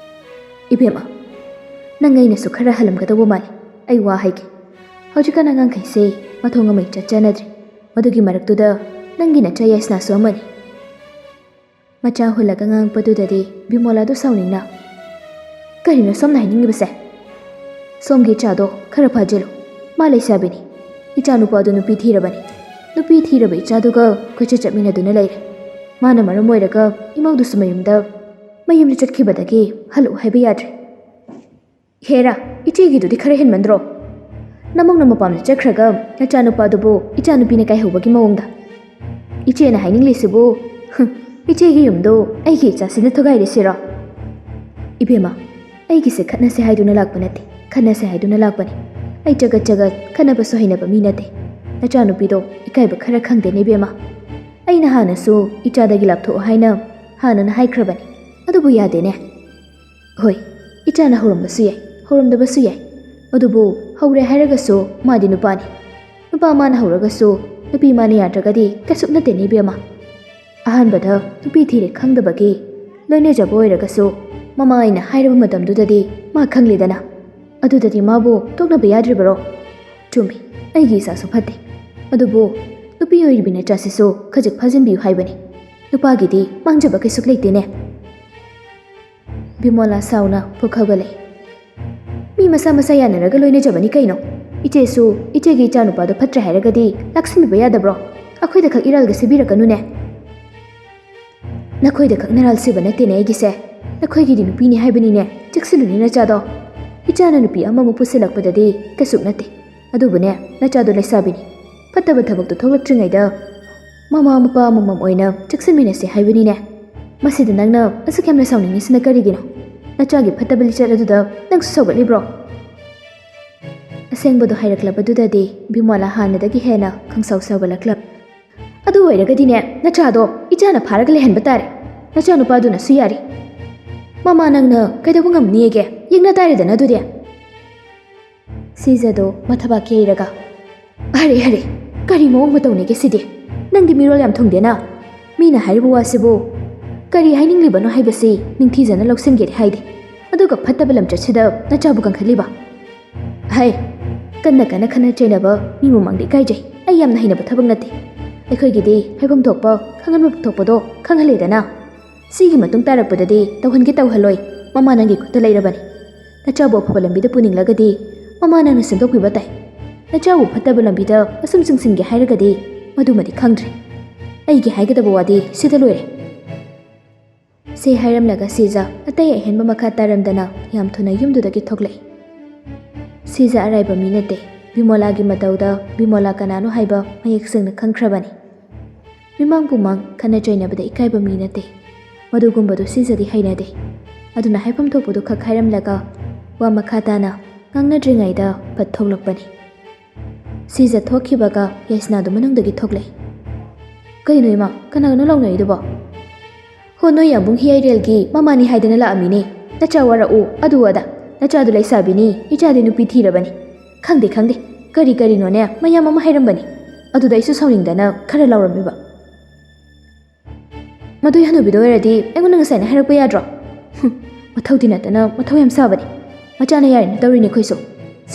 ꯏꯕꯦꯝꯃ, ꯅꯪ ꯑꯩꯅꯁꯨ ꯈꯔ ꯍꯜꯂꯝꯒꯗꯧꯕ ꯃꯥꯜꯂꯤ. ꯑꯩ ꯋꯥ ꯍꯥꯏꯒꯦ. ꯍꯧꯖꯤꯛꯀꯥꯟ ꯑꯉꯥꯡꯈꯩꯁꯦ ꯃꯊꯣꯡ ꯑꯃ ꯏꯆꯠ ꯆꯥꯟꯅꯗ꯭ꯔꯦ. ꯃꯗꯨꯒꯤ ꯃꯔꯛꯇꯨꯗ ꯅꯪꯒꯤ ꯅꯆꯥ ꯌꯥꯏꯁꯅꯥꯁꯨ ꯑꯃꯅꯤ. ꯃꯆꯥ ꯍꯨꯜꯂꯒ ꯉꯥꯡꯉꯛꯄꯗꯨꯗꯗꯤ ꯕꯤꯃꯣꯂꯥꯗꯨ ꯁꯥꯎꯅꯤꯡꯅ, ꯀꯔꯤꯅꯣ ꯁꯣꯝꯅ ꯍꯥꯏꯅꯤꯡꯂꯤꯕꯁꯦ? ꯁꯣꯝꯒꯤ ꯏꯆꯥꯗꯣ ꯈꯔ ꯐꯥꯖꯤꯜꯂꯨ. ꯃꯥ ꯂꯩꯁꯥꯕꯤꯅꯤ. ꯏꯆꯥ ꯅꯨꯄꯥꯗꯨ ꯅꯨꯄꯤ ꯊꯤꯔꯕꯅꯤ. ꯅꯨꯄꯤ ꯊꯤꯔꯕ ꯏꯆꯥꯗꯨꯒ ꯀꯣꯏꯆꯠ ꯆꯠꯃꯤꯟꯅꯗꯨꯅ ꯂꯩꯔꯦ. ꯃꯥꯅ ꯃꯔꯝ ꯑꯣꯏꯔꯒ ꯏꯃꯧꯗꯨꯁꯨ ꯃꯌꯨꯝꯗ ꯆꯠꯈꯤꯕꯗꯒꯤ ꯍꯜꯂꯛꯎ ꯍꯥꯏꯕ ꯌꯥꯗ꯭ꯔꯦ. ꯍꯦꯔꯥ, ꯏꯆꯦꯒꯤꯗꯨꯗꯤ ꯈꯔ ꯍꯦꯟꯃꯟꯗ꯭ꯔꯣ? ꯅꯃꯧꯅ ꯃꯄꯥꯝꯗ ꯆꯠꯈ꯭ꯔꯒ ꯅꯆꯥꯅꯨꯄꯥꯗꯨꯕꯨ ꯏꯆꯥꯅꯨꯄꯤꯅ ꯀꯥꯏꯍꯧꯕꯒꯤ ꯃꯑꯣꯡꯗ. ꯏꯆꯦꯅ ꯍꯥꯏꯅꯤꯡꯂꯤꯁꯤꯕꯨ ꯏꯆꯦꯒꯤ ꯌꯨꯝꯗꯣ ꯑꯩꯒꯤ ꯏꯆꯥꯁꯤꯅ ꯊꯨꯒꯥꯏꯔꯤꯁꯤꯔꯣ? ꯏꯕꯦꯝꯃ, ꯑꯩꯒꯤꯁꯦ ꯈꯠꯅꯁꯦ ꯍꯥꯏꯗꯨꯅ ꯂꯥꯛꯄ ꯅꯠꯇꯦ. ꯈꯟꯅꯁꯦ ꯍꯥꯏꯗꯨꯅ ꯂꯥꯛꯄꯅꯤ. ꯑꯩ ꯆꯒꯠ ꯈꯟꯅꯕꯁꯨ ꯍꯩꯅꯕ ꯃꯤ ꯅꯠꯇꯦ. ꯅꯆꯥꯅꯨꯄꯤꯗꯣ ꯏꯀꯥꯏꯕ ꯈꯔ ꯈꯪꯗꯦꯅꯦ ꯏꯕꯦꯝꯃ. ꯑꯩꯅ ꯍꯥꯟꯅꯁꯨ ꯏꯆꯥꯗꯒꯤ ꯂꯥꯞꯊꯣꯛꯑꯣ ꯍꯥꯏꯅ ꯍꯥꯟꯅꯅ ꯍꯥꯏꯈ꯭ꯔꯕꯅꯤ. ꯑꯗꯨꯕꯨ ꯌꯥꯗꯦꯅꯦ. ꯍꯣꯏ, ꯏꯆꯥꯅ ꯍꯧꯔꯝꯕꯁꯨ ꯌꯥꯏ, ꯍꯧꯔꯝꯗꯕꯁꯨ ꯌꯥꯏ. ꯑꯗꯨꯕꯨ ꯍꯧꯔꯦ ꯍꯥꯏꯔꯒꯁꯨ ꯃꯥꯗꯤ ꯅꯨꯄꯥꯅꯤ. ꯅꯨꯄꯥ ꯃꯥꯅ ꯍꯧꯔꯒꯁꯨ ꯅꯨꯄꯤ ꯃꯥꯅ ꯌꯥꯗ꯭ꯔꯒꯗꯤ ꯀꯩꯁꯨ ꯅꯠꯇꯦꯅꯦ ꯏꯕꯦꯝꯃ. ꯑꯍꯥꯟꯕꯗ ꯅꯨꯄꯤ ꯊꯤꯔꯦ ꯈꯪꯗꯕꯒꯤ ꯂꯣꯏꯅꯖꯕ ꯑꯣꯏꯔꯒꯁꯨ ꯃꯃꯥ ꯑꯩꯅ ꯍꯥꯏꯔꯕ ꯃꯇꯝꯗꯨꯗꯗꯤ ꯃꯥ ꯈꯪꯂꯤꯗꯅ. ꯑꯗꯨꯗꯗꯤ ꯃꯥꯕꯨ ꯇꯣꯛꯅꯕ ꯌꯥꯗ꯭ꯔꯤꯕꯔꯣ? ꯆꯨꯝꯃꯤ, ꯑꯩꯒꯤ ꯏꯆꯥꯁꯨ ꯐꯠꯇꯦ. ꯑꯗꯨꯕꯨ ꯅꯨꯄꯤ ꯑꯣꯏꯔꯤꯕꯤ ꯅꯆꯥꯁꯤꯁꯨ ꯈꯖꯤꯛ ꯐꯥꯖꯤꯟꯕꯤꯌꯨ ꯍꯥꯏꯕꯅꯤ. ꯅꯨꯄꯥꯒꯤꯗꯤ ꯃꯥꯡꯖꯕ ꯀꯩꯁꯨ ꯂꯩꯇꯦꯅꯦ. ꯕꯤꯃꯣꯂꯥ ꯁꯥꯎꯅ ꯄꯨꯛ ꯍꯧꯒꯠꯂꯛꯏ. ꯃꯤ ꯃꯁꯥ ꯃꯁꯥ ꯌꯥꯅꯔꯒ ꯂꯣꯏꯅꯖꯕꯅꯤ ꯀꯩꯅꯣ. ꯏꯆꯦꯁꯨ ꯏꯆꯦꯒꯤ ꯏꯆꯥꯅꯨꯄꯥꯗꯣ ꯐꯠꯇ꯭ꯔꯦ ꯍꯥꯏꯔꯒꯗꯤ ꯂꯥꯛꯁꯤꯟꯕꯤꯕ ꯌꯥꯗꯕ꯭ꯔꯣ? ꯑꯩꯈꯣꯏꯗ ꯈꯛ ꯏꯔꯥꯜꯒ ꯁꯤꯕꯤꯔꯛꯀꯅꯨꯅꯦ. ꯅꯈꯣꯏꯗ ꯈꯛ ꯅꯔꯥꯜ ꯁꯤꯕ ꯅꯠꯇꯦꯅꯦ ꯑꯩꯒꯤꯁꯦ. ꯅꯈꯣꯏꯒꯤꯗꯤ ꯅꯨꯄꯤꯅꯤ ꯍꯥꯏꯕꯅꯤꯅꯦ. ꯆꯦꯛꯁꯤꯜꯂꯨꯅꯦ ꯅꯆꯥꯗꯣ. ꯏꯆꯥꯅ ꯅꯨꯄꯤ ꯑꯃꯃꯨꯛ ꯄꯨꯁꯤꯜꯂꯛꯄꯗꯗꯤ ꯀꯩꯁꯨ ꯅꯠꯇꯦ. ꯑꯗꯨꯕꯨꯅꯦ, ꯅꯆꯥꯗꯣ ꯂꯩꯁꯥꯕꯤꯅꯤ. ꯐꯠꯇꯕ ꯊꯕꯛꯇꯣ ꯊꯣꯛꯂꯛꯇ꯭ꯔꯤꯉꯩꯗ ꯃꯃꯥ ꯃꯄꯥ ꯑꯃꯃꯝ ꯑꯣꯏꯅ ꯆꯦꯛꯁꯤꯟꯃꯤꯟꯅꯁꯦ ꯍꯥꯏꯕꯅꯤꯅꯦ. ꯃꯁꯤꯗ ꯅꯪꯅ ꯑꯁꯨꯛ ꯌꯥꯝꯅ ꯁꯥꯎꯅꯤꯡꯉꯤꯁꯤꯅ ꯀꯔꯤꯒꯤꯅꯣ? ꯅꯆꯥꯒꯤ ꯐꯠꯇꯕ ꯂꯤꯆꯠ ꯑꯗꯨꯗ ꯅꯪꯁꯨ ꯁꯧꯒꯠꯂꯤꯕ꯭ꯔꯣ? ꯑꯁꯦꯡꯕꯗꯣ ꯍꯥꯏꯔꯛꯂꯕꯗꯨꯗꯗꯤ ꯕꯤꯃꯣꯂꯥ ꯍꯥꯟꯅꯗꯒꯤ ꯍꯦꯟꯅ ꯈꯪꯁꯥꯎ ꯁꯥꯎꯒꯠꯂꯛꯂꯕ꯫ ꯑꯗꯨ ꯑꯣꯏꯔꯒꯗꯤꯅꯦ ꯅꯆꯥꯗꯣ ꯏꯆꯥꯅ ꯐꯥꯔꯒ ꯂꯩꯍꯟꯕ ꯇꯥꯔꯦ꯫ ꯅꯆꯥ ꯅꯨꯄꯥꯗꯨꯅꯁꯨ ꯌꯥꯔꯤ꯫ ꯃꯃꯥ ꯅꯪꯅ ꯀꯩꯗꯧꯕ ꯉꯝꯅꯤꯒꯦ? ꯌꯦꯡꯅ ꯇꯥꯔꯦꯗꯅ ꯑꯗꯨꯗꯤ꯫ ꯁꯤꯖꯗꯣ ꯃꯊꯕꯥꯛ ꯌꯩꯔꯒ ꯍꯔꯦ ꯀꯔꯤ ꯃꯑꯣꯡ ꯃꯇꯧꯅꯤꯒꯦ ꯁꯤꯗꯤ? ꯅꯪꯗꯤ ꯃꯤꯔꯣꯜ ꯌꯥꯝ ꯊꯨꯡꯗꯦꯅ꯫ ꯃꯤꯅ ꯍꯥꯏꯔꯤꯕ ꯋꯥꯁꯤꯕꯨ ꯀꯔꯤ ꯍꯥꯏꯅꯤꯡꯂꯤꯕꯅꯣ ꯍꯥꯏꯕꯁꯤ ꯅꯤꯡꯊꯤꯖꯅ ꯂꯧꯁꯤꯟꯒꯦꯗꯤ ꯍꯥꯏꯗꯦ, ꯑꯗꯨꯒ ꯐꯠꯇꯕ ꯂꯝꯆꯠꯁꯤꯗ ꯅꯆꯥꯕꯨ ꯀꯟꯈꯠꯂꯤꯕ? ꯍꯥꯏ, ꯀꯟꯅ ꯈꯟꯅ ꯆꯩꯅꯕ ꯃꯤ ꯃꯃꯥꯡꯗ ꯏꯀꯥꯏꯖꯩ꯫ ꯑꯩ ꯌꯥꯝꯅ ꯍꯩꯅꯕ ꯊꯕꯛ ꯅꯠꯇꯦ꯫ ꯑꯩꯈꯣꯏꯒꯤꯗꯤ ꯍꯥꯏꯐꯝ ꯊꯣꯛꯄ ꯈꯪꯍꯟꯕ ꯊꯣꯛꯄꯗꯣ ꯈꯪꯍꯜꯂꯦꯗꯅ꯫ ꯁꯤꯒꯤ ꯃꯇꯨꯡ ꯇꯥꯔꯛꯄꯗꯗꯤ ꯇꯧꯍꯟꯒꯦ ꯇꯧꯍꯜꯂꯣꯏ, ꯃꯃꯥ ꯅꯪꯒꯤ ꯈꯨꯠꯇ ꯂꯩꯔꯕꯅꯤ꯫ ꯅꯆꯥꯕꯨ ꯑꯐꯕ ꯂꯝꯕꯤꯗ ꯄꯨꯅꯤꯡꯂꯒꯗꯤ ꯃꯃꯥ ꯅꯪꯅ ꯁꯦꯝꯗꯣꯛꯄꯤꯕ ꯇꯥꯏ꯫ ꯅꯆꯥꯕꯨ ꯐꯠꯇꯕ ꯂꯝꯕꯤꯗ ꯑꯁꯨꯝ ꯆꯤꯡꯁꯤꯟꯒꯦ ꯍꯥꯏꯔꯒꯗꯤ ꯃꯗꯨꯃꯗꯤ ꯈꯪꯗ꯭ꯔꯦ꯫ ꯑꯩꯒꯤ ꯍꯥꯏꯒꯗꯕ ꯋꯥꯗꯤ ꯁꯤꯗ ꯂꯣꯏꯔꯦ꯫ ꯁꯤ ꯍꯥꯏꯔꯝꯂꯒ ꯁꯤꯖ ꯑꯇꯩ ꯑꯍꯦꯟꯕ ꯃꯈꯥ ꯇꯥꯔꯝꯗꯅ ꯌꯥꯝ ꯊꯨꯅ ꯌꯨꯝꯗꯨꯗꯒꯤ ꯊꯣꯛꯂꯛꯏ꯫ ꯁꯤꯖ ꯑꯔꯥꯏꯕ ꯃꯤ ꯅꯠꯇꯦ꯫ ꯕꯤꯃꯣꯂꯥꯒꯤ ꯃꯇꯧꯗ ꯕꯤꯃꯣꯂꯥ ꯀꯅꯥꯅꯣ ꯍꯥꯏꯕ ꯃꯌꯦꯛ ꯁꯦꯡꯅ ꯈꯪꯈ꯭ꯔꯕꯅꯤ꯫ ꯃꯤꯃꯥꯡ ꯄꯨꯃꯥꯡ ꯈꯟꯅ ꯆꯩꯅꯕꯗ ꯏꯀꯥꯏꯕ ꯃꯤ ꯅꯠꯇꯦ꯫ ꯃꯗꯨꯒꯨꯝꯕꯗꯨ ꯁꯤꯖꯗꯤ ꯍꯩꯅꯗꯦ꯫ ꯑꯗꯨꯅ ꯍꯥꯏꯐꯝ ꯊꯣꯛꯄꯗꯨ ꯈꯛ ꯍꯥꯏꯔꯝꯂꯒ ꯋꯥ ꯃꯈꯥ ꯇꯥꯅ ꯉꯥꯡꯅꯗ꯭ꯔꯤꯉꯩꯗ ꯐꯠ ꯊꯣꯛꯂꯛꯄꯅꯤ꯫ ꯁꯤꯖ ꯊꯣꯛꯈꯤꯕꯒ ꯌꯥꯏꯁꯅꯥꯗꯨ ꯃꯅꯨꯡꯗꯒꯤ ꯊꯣꯛꯂꯛꯏ꯫ ꯀꯩꯅꯣ ꯏꯃꯥ, ꯀꯅꯥꯒꯅꯣ ꯂꯥꯎꯅꯔꯤꯗꯨꯕꯣ? ꯍꯣ, ꯅꯣꯏ ꯌꯥꯝꯕꯨꯡ ꯍꯤꯌꯥꯏꯔꯦꯜꯒꯤ ꯃꯃꯥꯅꯤ ꯍꯥꯏꯗꯅ ꯂꯥꯛꯑꯝꯃꯤꯅꯦ꯫ ꯅꯆꯥ ꯋꯥꯔꯛꯎ ꯑꯗꯨ ꯑꯗꯥ꯫ ꯅꯆꯥꯗꯨ ꯂꯩꯁꯥꯕꯤꯅꯤ, ꯏꯆꯥꯗꯤ ꯅꯨꯄꯤ ꯊꯤꯔꯕꯅꯤ꯫ ꯈꯪꯗꯦ ꯀꯔꯤꯅꯣꯅꯦ ꯃꯌꯥꯝ ꯑꯃ ꯍꯥꯏꯔꯝꯕꯅꯤ꯫ ꯑꯗꯨꯗ ꯑꯩꯁꯨ ꯁꯥꯎꯅꯤꯡꯗꯅ ꯈꯔ ꯂꯥꯎꯔꯝꯃꯤꯕ꯫ ꯃꯗꯨꯏ ꯍꯅꯨꯕꯤꯗꯣ ꯑꯣꯏꯔꯗꯤ ꯑꯩꯉꯣꯟꯗ ꯉꯁꯥꯏꯅ ꯍꯥꯏꯔꯛꯄ ꯌꯥꯗ꯭ꯔꯣ? ꯃꯊꯧꯗꯤ ꯅꯠꯇꯅ ꯃꯊꯧ ꯌꯥꯝ ꯁꯥꯕꯅꯤ꯫ ꯃꯆꯥꯅ ꯌꯥꯔꯦꯅ ꯇꯧꯔꯤꯅꯤ ꯑꯩꯈꯣꯏꯁꯨ꯫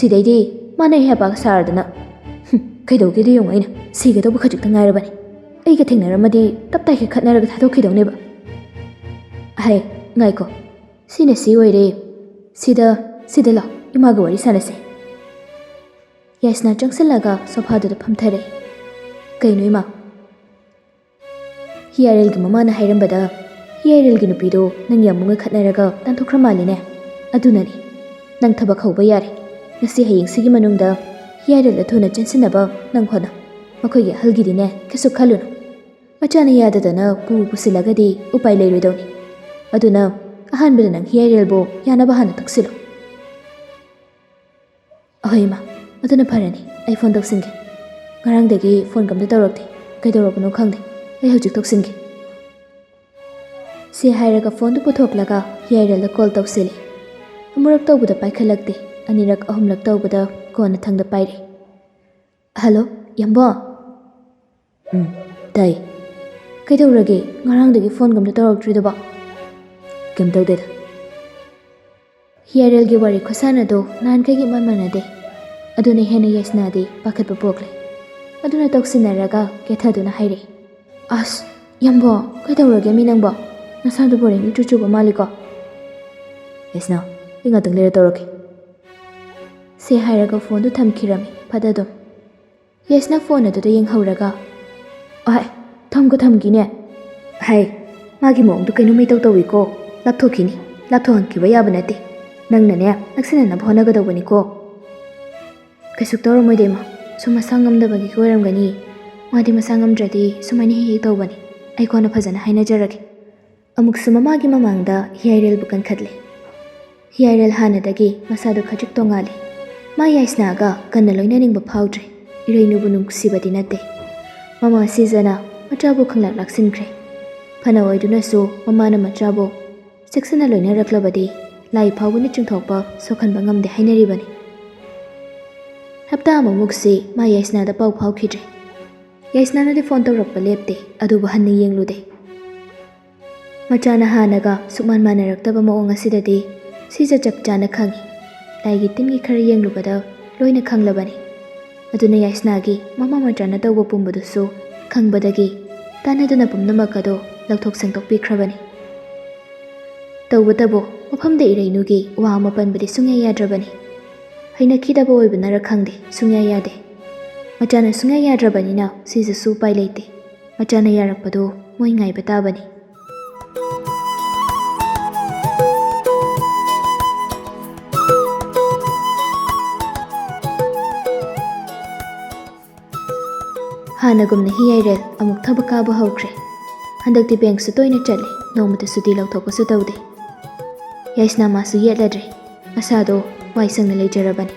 ꯁꯤꯗꯩꯗꯤ ꯃꯥꯅ ꯍꯩꯄꯥ ꯁꯥꯔꯗꯅ ꯀꯩꯗꯧꯒꯦꯗ ꯌꯦꯡꯉꯨ, ꯑꯩꯅ ꯁꯤꯒꯗꯧꯕ ꯈꯖꯤꯛꯇ ꯉꯥꯏꯔꯕꯅꯤ꯫ ꯑꯩꯒ ꯊꯦꯡꯅꯔꯝꯃꯗꯤ ꯇꯞꯇꯥꯏ ꯈꯠꯅꯔꯒ ꯊꯥꯗꯣꯛꯈꯤꯗꯧꯅꯦꯕ꯫ ꯍꯥꯏ, ꯉꯥꯏꯈꯣ, ꯁꯤꯅ ꯁꯤ ꯑꯣꯏꯔꯦ꯫ ꯁꯤꯗ ꯂꯥꯎ, ꯏꯃꯥꯒ ꯋꯥꯔꯤ ꯁꯥꯟꯅꯁꯦ꯫ ꯌꯥꯏꯁꯅꯥ ꯆꯪꯁꯤꯜꯂꯒ ꯁꯣꯐꯥꯗꯨꯗ ꯐꯝꯊꯔꯦ꯫ ꯀꯩꯅꯣ ꯏꯃꯥ? ꯍꯤꯌꯥꯏꯔꯦꯜꯒꯤ ꯃꯃꯥꯅ ꯍꯥꯏꯔꯝꯕꯗ ꯍꯤꯌꯥꯏꯔꯦꯜꯒꯤ ꯅꯨꯄꯤꯗꯣ ꯅꯪ ꯌꯥꯝꯕꯨꯡꯒ ꯈꯠꯅꯔꯒ ꯇꯥꯟꯊꯣꯛꯈ꯭ꯔ ꯃꯥꯜꯂꯤꯅꯦ꯫ ꯑꯗꯨꯅꯅꯤ ꯅꯪ ꯊꯕꯛ ꯍꯧꯕ ꯌꯥꯔꯦ꯫ ꯉꯁꯤ ꯍꯌꯦꯡꯁꯤꯒꯤ ꯃꯅꯨꯡꯗ ꯍꯤꯌꯥꯏꯔꯦꯜꯗ ꯊꯨꯅ ꯆꯦꯟꯁꯤꯟꯅꯕ ꯅꯪ ꯍꯣꯠꯅꯧ꯫ ꯃꯈꯣꯏꯒꯤ ꯑꯍꯜꯒꯤꯗꯤꯅꯦ ꯀꯩꯁꯨ ꯈꯜꯂꯨꯅꯨ꯫ ꯃꯆꯥꯅ ꯌꯥꯗꯗꯅ ꯄꯨꯁꯤꯜꯂꯒꯗꯤ ꯎꯄꯥꯏ ꯂꯩꯔꯣꯏꯗꯧꯅꯤ꯫ ꯑꯗꯨꯅ ꯑꯍꯥꯟꯕꯗ ꯅꯪ ꯍꯤꯌꯥꯏꯔꯦꯜꯕꯨ ꯌꯥꯅꯕ ꯍꯥꯟꯅ ꯇꯛꯁꯤꯜꯂꯨ꯫ ꯑꯍꯣꯏ ꯏꯃꯥ, ꯑꯗꯨꯅ ꯐꯔꯅꯤ꯫ ꯑꯩ ꯐꯣꯟ ꯇꯧꯁꯤꯟꯒꯦ꯫ ꯉꯔꯥꯡꯗꯒꯤ ꯐꯣꯟ ꯀꯝꯇ ꯇꯧꯔꯛꯇꯦ꯫ ꯀꯩꯗꯧꯔꯕꯅꯣ ꯈꯪꯗꯦ꯫ ꯑꯩ ꯍꯧꯖꯤꯛ ꯇꯧꯁꯤꯟꯒꯦ꯫ ꯁꯤ ꯍꯥꯏꯔꯒ ꯐꯣꯟꯗꯨ ꯄꯨꯊꯣꯛꯂꯒ ꯍꯤꯌꯥꯏꯔꯦꯜꯗ ꯀꯣꯜ ꯇꯧꯁꯤꯜꯂꯤ꯫ ꯑꯃꯨꯔꯛ ꯇꯧꯕꯗ ꯄꯥꯏꯈꯠꯂꯛꯇꯦ꯫ ꯑꯅꯤꯔꯛ ꯑꯍꯨꯝꯂꯛ ꯇꯧꯕꯗ ꯀꯣꯟꯅ ꯊꯪꯗ ꯄꯥꯏꯔꯦ꯫ ꯍꯜꯂꯣ, ꯌꯥꯝꯕꯣ? ꯇꯥꯏ꯫ ꯀꯩꯗꯧꯔꯒꯦ? ꯉꯔꯥꯡꯗꯒꯤ ꯐꯣꯟ ꯀꯝꯇ ꯇꯧꯔꯛꯇ꯭ꯔꯤꯗꯨꯕꯣ? ꯀꯩꯝ ꯇꯧꯗꯦꯗ꯫ ꯍꯤꯌꯥꯏꯔꯦꯜꯒꯤ ꯋꯥꯔꯤ ꯈꯨꯁꯥꯟꯅꯗꯣ ꯅꯍꯥꯟꯈꯩꯒꯤ ꯏꯃꯥꯟ ꯃꯥꯟꯅꯗꯦ꯫ ꯑꯗꯨꯅ ꯍꯦꯟꯅ ꯌꯥꯏꯁꯅꯥꯗꯤ ꯄꯥꯈꯠꯄ ꯄꯣꯛꯂꯦ꯫ ꯑꯗꯨꯅ ꯇꯧꯁꯤꯟꯅꯔꯒ ꯀꯦꯊꯗꯨꯅ ꯍꯥꯏꯔꯦ꯫ ꯑꯁ ꯌꯥꯝꯕꯣ, ꯀꯩꯗꯧꯔꯒꯦ ꯃꯤ ꯅꯪꯕꯣ? ꯅꯁꯥꯗꯨ ꯕꯣꯔꯤꯡ ꯏꯆꯨ ꯆꯨꯕ ꯃꯥꯜꯂꯤꯀꯣ? ꯌꯥꯏꯁꯅꯥ, ꯑꯩ ꯉꯥꯛꯇꯪ ꯂꯩꯔ ꯇꯧꯔꯛꯀꯦ꯫ ꯁꯤ ꯍꯥꯏꯔꯒ ꯐꯣꯟꯗꯨ ꯊꯝꯈꯤꯔꯝꯃꯤ ꯐꯠ ꯑꯗꯨꯝ꯫ ꯌꯥꯏꯁꯅꯥ ꯐꯣꯟ ꯑꯗꯨꯗ ꯌꯦꯡꯍꯧꯔꯒ ꯊꯝꯈꯤꯅꯦ꯫ ꯍꯥꯏ, ꯃꯥꯒꯤ ꯃꯑꯣꯡꯗꯨ ꯀꯩꯅꯣꯝ ꯏꯇꯧ ꯇꯧꯏꯀꯣ꯫ ꯂꯥꯞꯊꯣꯛꯈꯤꯅꯤ꯫ ꯂꯥꯞꯊꯣꯛꯍꯟꯈꯤꯕ ꯌꯥꯕ ꯅꯠꯇꯦ꯫ ꯅꯪꯅꯅꯦ ꯅꯛꯁꯤꯟꯅꯅꯕ ꯍꯣꯠꯅꯒꯗꯧꯕꯅꯤꯀꯣ꯫ ꯀꯩꯁꯨ ꯇꯧꯔꯝꯃꯣꯏꯗ ꯏꯃꯥ, ꯁꯨꯝ ꯃꯁꯥ ꯉꯝꯗꯕꯒꯤ ꯑꯣꯏꯔꯝꯒꯅꯤ꯫ ꯃꯥꯗꯤ ꯃꯁꯥ ꯉꯝꯗ꯭ꯔꯗꯤ ꯁꯨꯃꯥꯏꯅ ꯍꯦꯛ ꯇꯧꯕꯅꯤ꯫ ꯑꯩ ꯀꯣꯟꯅ ꯐꯖꯅ ꯍꯥꯏꯅꯖꯔꯒꯦ꯫ ꯑꯃꯨꯛꯁꯨ ꯃꯃꯥꯒꯤ ꯃꯃꯥꯡꯗ ꯍꯤꯌꯥꯏꯔꯦꯜꯕꯨ ꯀꯟꯈꯠꯂꯦ꯫ ꯍꯤꯌꯥꯏꯔꯦꯜ ꯍꯥꯟꯅꯗꯒꯤ ꯃꯁꯥꯗꯨ ꯈꯖꯤꯛ ꯇꯣꯡꯉꯥꯜꯂꯤ꯫ ꯃꯥ ꯌꯥꯏꯁꯅꯥꯒ ꯀꯟꯅ ꯂꯣꯏꯅꯅꯤꯡꯕ ꯐꯥꯎꯗ꯭ꯔꯦ꯫ ꯏꯔꯩꯅꯨꯕꯨ ꯅꯨꯡꯁꯤꯕꯗꯤ ꯅꯠꯇꯦ꯫ ꯃꯃꯥ ꯁꯤꯖꯅ ꯃꯆꯥꯕꯨ ꯈꯪꯂꯥꯛ ꯂꯥꯛꯁꯤꯟꯈ꯭ꯔꯦ꯫ ꯐꯅ ꯑꯣꯏꯗꯨꯅꯁꯨ ꯃꯃꯥꯅ ꯃꯆꯥꯕꯨ ꯆꯦꯛꯁꯤꯟꯅ ꯂꯣꯏꯅꯔꯛꯂꯕꯗꯤ ꯂꯥꯏ ꯐꯥꯎꯕꯅ ꯆꯤꯡꯊꯣꯛꯄ ꯁꯣꯛꯍꯟꯕ ꯉꯝꯗꯦ ꯍꯥꯏꯅꯔꯤꯕꯅꯤ꯫ ꯍꯞꯇꯥ ꯑꯃꯃꯨꯛꯁꯤ ꯃꯥ ꯌꯥꯏꯁꯅꯥꯗ ꯄꯥꯎ ꯐꯥꯎꯈꯤꯗ꯭ꯔꯦ꯫ ꯌꯥꯏꯁꯅꯥꯅꯗꯤ ꯐꯣꯟ ꯇꯧꯔꯛꯄ ꯂꯦꯞꯇꯦ, ꯑꯗꯨꯕꯨ ꯍꯟꯅ ꯌꯦꯡꯂꯨꯗꯦ꯫ ꯃꯆꯥꯅ ꯍꯥꯟꯅꯒ ꯁꯨꯛꯃꯥꯟ ꯃꯥꯟꯅꯔꯛꯇꯕ ꯃꯑꯣꯡ ꯑꯁꯤꯗꯗꯤ ꯁꯤꯖ ꯆꯞ ꯆꯥꯅ ꯈꯪꯏ꯫ ꯂꯥꯏꯒꯤ ꯇꯤꯟꯒꯤ ꯈꯔ ꯌꯦꯡꯂꯨꯕꯗ ꯂꯣꯏꯅ ꯈꯪꯂꯕꯅꯤ꯫ ꯑꯗꯨꯅ ꯌꯥꯏꯁꯅꯥꯒꯤ ꯃꯃꯥ ꯃꯆꯥꯅ ꯇꯧꯕ ꯄꯨꯝꯕꯗꯨꯁꯨ ꯈꯪꯕꯗꯒꯤ ꯇꯥꯟꯅꯗꯨꯅ ꯄꯨꯝꯅꯃꯛ ꯑꯗꯣ ꯂꯧꯊꯣꯛ ꯁꯦꯡꯗꯣꯛꯄꯤꯈ꯭ꯔꯕꯅꯤ꯫ ꯇꯧꯕꯇꯕꯨ ꯃꯐꯝꯗ ꯏꯔꯩꯅꯨꯒꯤ ꯋꯥ ꯑꯃ ꯄꯟꯕꯗꯤ ꯁꯨꯡꯌꯥ ꯌꯥꯗ꯭ꯔꯕꯅꯤ꯫ ꯍꯩꯅꯈꯤꯗꯕ ꯑꯣꯏꯕꯅꯔ ꯈꯪꯗꯦ, ꯁꯨꯡꯌꯥ ꯌꯥꯗꯦ꯫ ꯃꯆꯥꯅ ꯁꯨꯡꯌꯥ ꯌꯥꯗ꯭ꯔꯕꯅꯤꯅ ꯁꯤꯖꯁꯨ ꯎꯄꯥꯏ ꯂꯩꯇꯦ꯫ ꯃꯆꯥꯅ ꯌꯥꯔꯛꯄꯗꯣ ꯃꯣꯏ ꯉꯥꯏꯕ ꯇꯥꯕꯅꯤ꯫ ꯍꯥꯟꯅꯒꯨꯝꯅ ꯍꯤꯌꯥꯏꯔꯦꯜ ꯑꯃꯨꯛ ꯊꯕꯛ ꯀꯥꯕ ꯍꯧꯈ꯭ꯔꯦ꯫ ꯍꯟꯗꯛꯇꯤ ꯕꯦꯡꯛꯁꯨ ꯇꯣꯏꯅ ꯆꯠꯂꯤ, ꯅꯣꯡꯃꯇ ꯁꯨꯇꯤ ꯂꯧꯊꯣꯛꯄꯁꯨ ꯇꯧꯗꯦ꯫ ꯌꯥꯏꯁꯅꯥ ꯃꯥꯁꯨ ꯌꯦꯠꯂꯗ꯭ꯔꯦ, ꯃꯁꯥꯗꯣ ꯋꯥꯏ ꯁꯪꯅ ꯂꯩꯖꯔꯕꯅꯤ꯫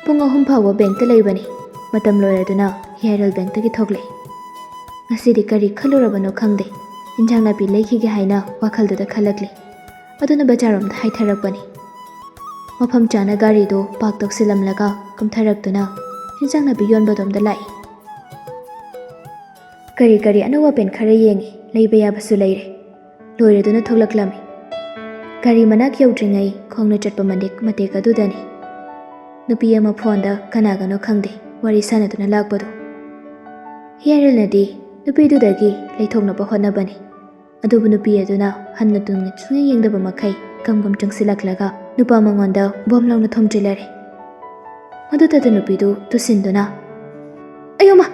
ꯄꯨꯡ 3 ꯐꯥꯎꯕ ꯕꯦꯡꯛꯇ ꯂꯩꯕꯅꯤ꯫ ꯃꯇꯝ ꯂꯣꯏꯔꯗꯨꯅ ꯍꯤꯌꯥꯏꯔꯦꯜ ꯕꯦꯡꯛꯇꯒꯤ ꯊꯣꯛꯂꯛꯏ꯫ ꯉꯁꯤꯗꯤ ꯀꯔꯤ ꯈꯜꯂꯨꯔꯕꯅꯣ ꯈꯪꯗꯦ, ꯏꯟꯖꯥꯡ ꯅꯥꯄꯤ ꯂꯩꯈꯤꯒꯦ ꯍꯥꯏꯅ ꯋꯥꯈꯜꯗꯨꯗ ꯈꯜꯂꯛꯂꯤ꯫ ꯑꯗꯨꯅ ꯕꯖꯥꯔꯔꯣꯝꯗ ꯍꯥꯏꯊꯔꯛꯄꯅꯤ꯫ ꯃꯐꯝ ꯆꯥꯅ ꯒꯥꯔꯤꯗꯣ ꯄꯥꯔꯛ ꯇꯧꯁꯤꯜꯂꯝꯂꯒ ꯀꯨꯝꯊꯔꯛꯇꯨꯅ ꯏꯟꯖꯥꯡ ꯅꯥꯄꯤ ꯌꯣꯟꯕꯗꯣꯝꯗ ꯂꯥꯛꯏ꯫ ꯀꯔꯤ ꯑꯅꯧ ꯑꯄꯦꯟ ꯈꯔ ꯌꯦꯡꯉꯤ, ꯂꯩꯕ ꯌꯥꯕꯁꯨ ꯂꯩꯔꯦ꯫ ꯂꯣꯏꯔꯗꯨꯅ ꯊꯣꯛꯂꯛꯂꯝꯃꯤ꯫ ꯒꯥꯔꯤ ꯃꯅꯥꯛ ꯌꯧꯗ꯭ꯔꯤꯉꯩ ꯈꯣꯡꯅ ꯆꯠꯄ ꯃꯇꯦꯛ ꯑꯗꯨꯗꯅꯤ ꯅꯨꯄꯤ ꯑꯃ ꯐꯣꯟꯗ ꯀꯅꯥꯒꯅꯣ ꯈꯪꯗꯦ ꯋꯥꯔꯤ ꯁꯥꯟꯅꯗꯨꯅ ꯂꯥꯛꯄꯗꯣ꯫ ꯍꯤꯌꯥꯏꯔꯦꯜꯅꯗꯤ ꯅꯨꯄꯤꯗꯨꯗꯒꯤ ꯂꯩꯊꯣꯛꯅꯕ ꯍꯣꯠꯅꯕꯅꯤ꯫ ꯑꯗꯨꯕꯨ ꯅꯨꯄꯤ ꯑꯗꯨꯅ ꯍꯟꯅ ꯇꯨꯟꯅ ꯁꯨꯡꯌꯦꯡ ꯌꯦꯡꯗꯕ ꯃꯈꯩ ꯒꯝ ꯆꯪꯁꯤꯜꯂꯛꯂꯒ ꯅꯨꯄꯥ ꯃꯉꯣꯟꯗ ꯕꯣꯝ ꯂꯥꯎꯅ ꯊꯣꯝꯖꯤꯜꯂꯔꯦ꯫ ꯃꯗꯨꯗ ꯅꯨꯄꯤꯗꯨ ꯇꯨꯁꯤꯟꯗꯨꯅ "ꯑꯌꯣꯃꯥ!"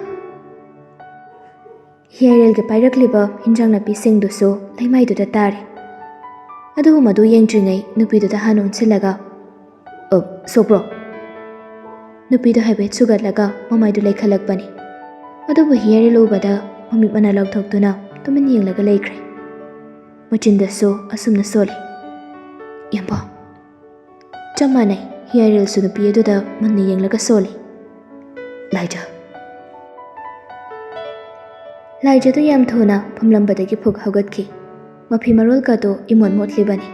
ꯍꯤꯌꯥꯏꯔꯦꯜꯒꯤ ꯄꯥꯏꯔꯛꯂꯤꯕ ꯍꯤꯟꯖꯥꯡ ꯅꯥꯄꯤꯁꯤꯡꯗꯨꯁꯨ ꯂꯩꯃꯥꯏꯗꯨꯗ ꯇꯥꯔꯦ꯫ ꯑꯗꯨꯕꯨ ꯃꯗꯨ ꯌꯦꯡꯗ꯭ꯔꯤꯉꯩ ꯅꯨꯄꯤꯗꯨꯗ ꯍꯥꯟꯅ ꯑꯣꯟꯁꯤꯜꯂꯒ "ꯁꯣꯛꯄ꯭ꯔꯣ?" ꯅꯨꯄꯤꯗꯨ ꯍꯥꯏꯐꯦꯠ ꯁꯨꯒꯠꯂꯒ ꯃꯃꯥꯏꯗꯨ ꯂꯩꯈꯠꯂꯛꯄꯅꯤ꯫ ꯑꯗꯨꯕꯨ ꯍꯤꯌꯥꯏꯔꯦꯜ ꯎꯕꯗ ꯃꯃꯤꯠ ꯃꯅꯥ ꯂꯥꯎꯊꯣꯛꯇꯨꯅ ꯇꯨꯃꯤꯟ ꯌꯦꯡꯂꯒ ꯂꯩꯈ꯭ꯔꯦ꯫ ꯃꯆꯤꯟꯗꯁꯨ ꯑꯁꯨꯝꯅ ꯁꯣꯜꯂꯤ, "ꯌꯥꯝꯕ!" ꯆꯞ ꯃꯥꯟꯅꯩ, ꯍꯤꯌꯥꯏꯔꯦꯜꯁꯨ ꯅꯨꯄꯤ ꯑꯗꯨꯗ ꯃꯨꯟꯅ ꯌꯦꯡꯂꯒ ꯁꯣꯜꯂꯤ꯫ "ꯂꯥꯏꯖꯥ!" ꯂꯥꯏꯖꯥꯗꯨ ꯌꯥꯝ ꯊꯨꯅ ꯐꯝꯂꯝꯕꯗꯒꯤ ꯐꯨꯛ ꯍꯧꯒꯠꯈꯤ꯫ ꯃꯐꯤ ꯃꯔꯣꯜꯒꯗꯨ ꯏꯃꯣꯠ ꯃꯣꯠꯂꯤꯕꯅꯤ꯫